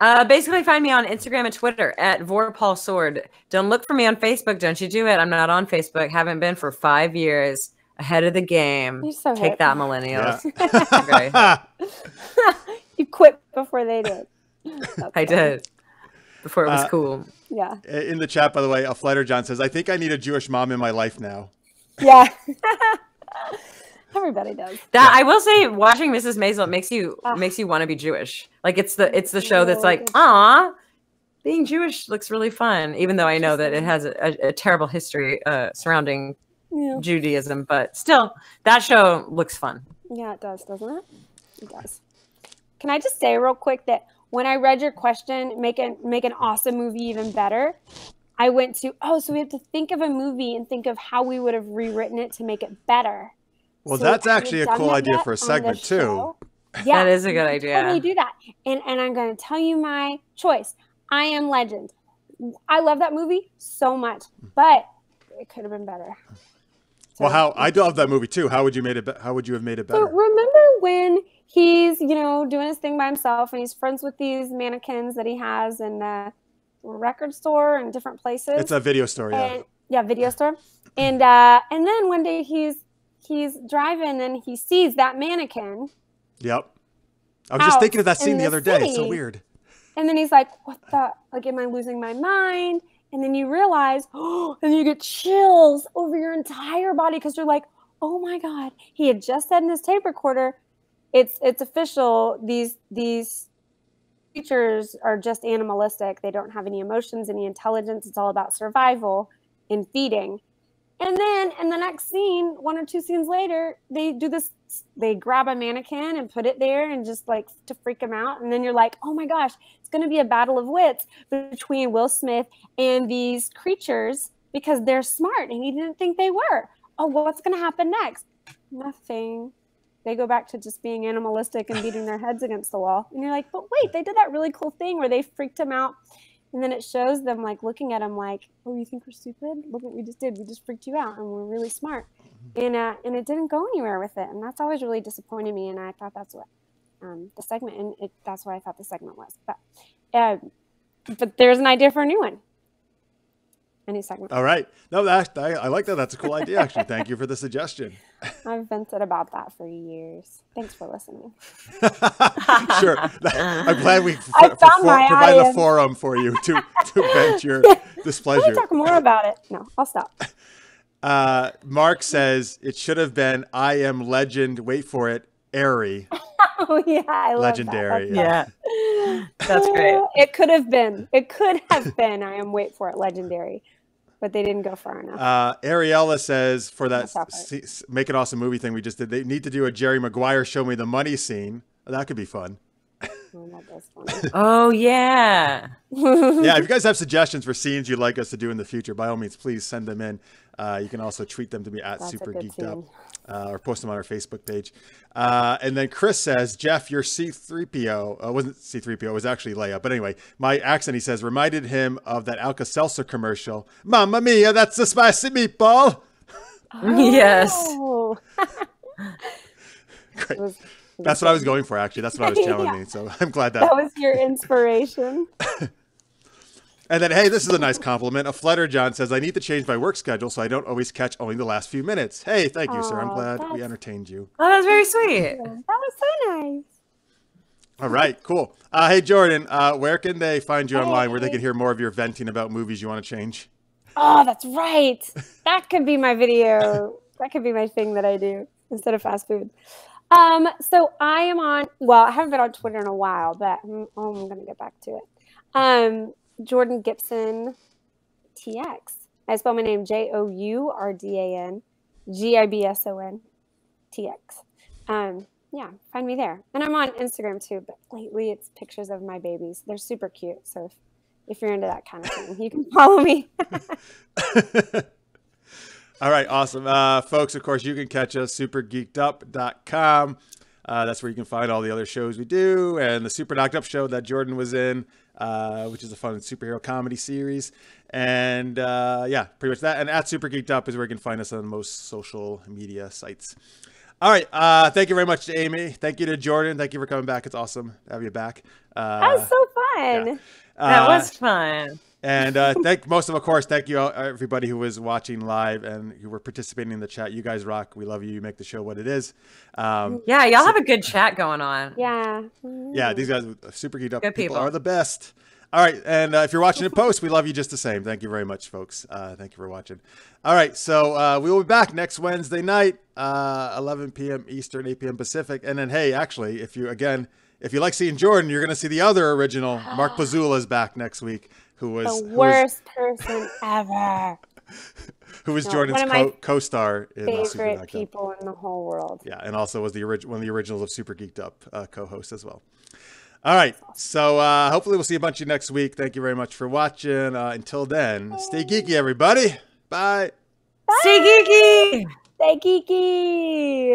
Basically, find me on Instagram and Twitter at Vorpahl Sword. Don't look for me on Facebook. Don't you do it. I'm not on Facebook. Haven't been for 5 years. Ahead of the game. You're so Take that, millennials. Yeah. You quit before they did. I did. Before it was cool. Yeah. In the chat, by the way, a Flighter John says, I think I need a Jewish mom in my life now. Yeah. Everybody does. That I will say, watching Mrs. Maisel makes you want to be Jewish. Like it's the show that's like, being Jewish looks really fun, even though I know that it has a terrible history surrounding Judaism, but still, that show looks fun. Yeah, it does, doesn't it? It does. Can I just say real quick that when I read your question, make an awesome movie even better, I went to, so we have to think of a movie and think of how we would have rewritten it to make it better. Well, so that's actually a cool idea for a segment too. Yeah, that is a good idea. Totally do that. And I'm going to tell you my choice. I Am Legend. I love that movie so much, but it could have been better. So, well, I love that movie too. How would you have made it better? So remember when he's, doing his thing by himself and he's friends with these mannequins that he has in a record store and different places? It's a video store, video store. And then one day he's driving and he sees that mannequin. Yep. I was just thinking of that scene the other day. It's so weird. And then he's like, what the, like, am I losing my mind? And then you realize, and you get chills over your entire body because you're like, oh my God. He had just said in his tape recorder, it's official. These creatures are just animalistic. They don't have any emotions, any intelligence. It's all about survival and feeding. And then in the next scene, 1 or 2 scenes later, they do this. They grab a mannequin and put it there and just like to freak him out. And then you're like, oh my gosh, it's going to be a battle of wits between Will Smith and these creatures because they're smart and he didn't think they were. Oh, what's going to happen next? Nothing. They go back to just being animalistic and beating their heads against the wall. And you're like, but wait, they did that really cool thing where they freaked him out. And then it shows them like looking at him like, oh, you think we're stupid? Look what we just did. We just freaked you out and we're really smart. And it didn't go anywhere with it. And that's always really disappointed me. And I thought that's what the segment, and that's what I thought the segment was. But there's an idea for a new one. A new segment. All right. No, I like that. That's a cool idea, actually. Thank you for the suggestion. I've vented about that for years. Thanks for listening. Sure. I'm glad we provided a forum for you to vent your displeasure. Let me talk more about it. No, I'll stop. Mark says it should have been I Am Legend. Wait for it. Airy. Oh, yeah. I love Legendary. That. That's great. It could have been. It could have been I Am Wait for It Legendary. But they didn't go far enough. Ariella says for that Make It Awesome movie thing we just did, they need to do a Jerry Maguire Show Me the Money scene. That could be fun. Oh, yeah. Yeah, if you guys have suggestions for scenes you'd like us to do in the future, by all means, please send them in. You can also tweet them to me at Super Geeked Up or post them on our Facebook page. And then Chris says, Jeff, your C-3PO, wasn't C-3PO, it was actually Leia. But anyway, my accent, he says, reminded him of that Alka-Seltzer commercial. Mamma mia, that's a spicy meatball. Oh. Yes. Great. That's what I was going for, actually. That's what I was telling me. So I'm glad that was your inspiration. And then, hey, this is a nice compliment. A Flutter John says, I need to change my work schedule so I don't always catch only the last few minutes. Hey, thank you, sir. I'm glad we entertained you. Oh, that was very sweet. That was so nice. All right, cool. Hey, Jordan, where can they find you online where they can hear more of your venting about movies you want to change? Oh, that's right. That could be my video. That could be my thing that I do instead of fast food. So I am on, I haven't been on Twitter in a while, but I'm going to get back to it. Jourdan Gibson TX. I spell my name Jourdan Gibson. Yeah, find me there. And I'm on Instagram too, but lately it's pictures of my babies. They're super cute. So if you're into that kind of thing, you can follow me. All right, awesome. Folks, of course, you can catch us supergeekedup.com. That's where you can find all the other shows we do, and the Super Knocked Up show that Jourdan was in, which is a fun superhero comedy series. And yeah, pretty much that. And at Super Geeked Up is where you can find us on most social media sites. All right. Thank you very much to Amy. Thank you to Jourdan. Thank you for coming back. It's awesome to have you back. That was so fun. Yeah. That was fun. And of course, thank you everybody who was watching live and who were participating in the chat. You guys rock. We love you. You make the show what it is. Yeah, y'all have a good chat going on. Yeah. Yeah, these guys, Super Geeked Up people are the best. All right, and if you're watching it post, we love you just the same. Thank you very much, folks. Thank you for watching. All right, so we will be back next Wednesday night, 11 p.m. Eastern, 8 p.m. Pacific. And then, hey, actually, if you like seeing Jourdan, you're going to see the other original. Mark Pazula is back next week, who was the worst person ever. Who was Jourdan's co-star in favorite Super Geeked Up. people in the whole world. Yeah, and also was one of the originals of Super Geeked Up co-host as well. All right, so hopefully we'll see a bunch of you next week. Thank you very much for watching. Until then, stay geeky, everybody. Bye. Stay geeky. Stay geeky.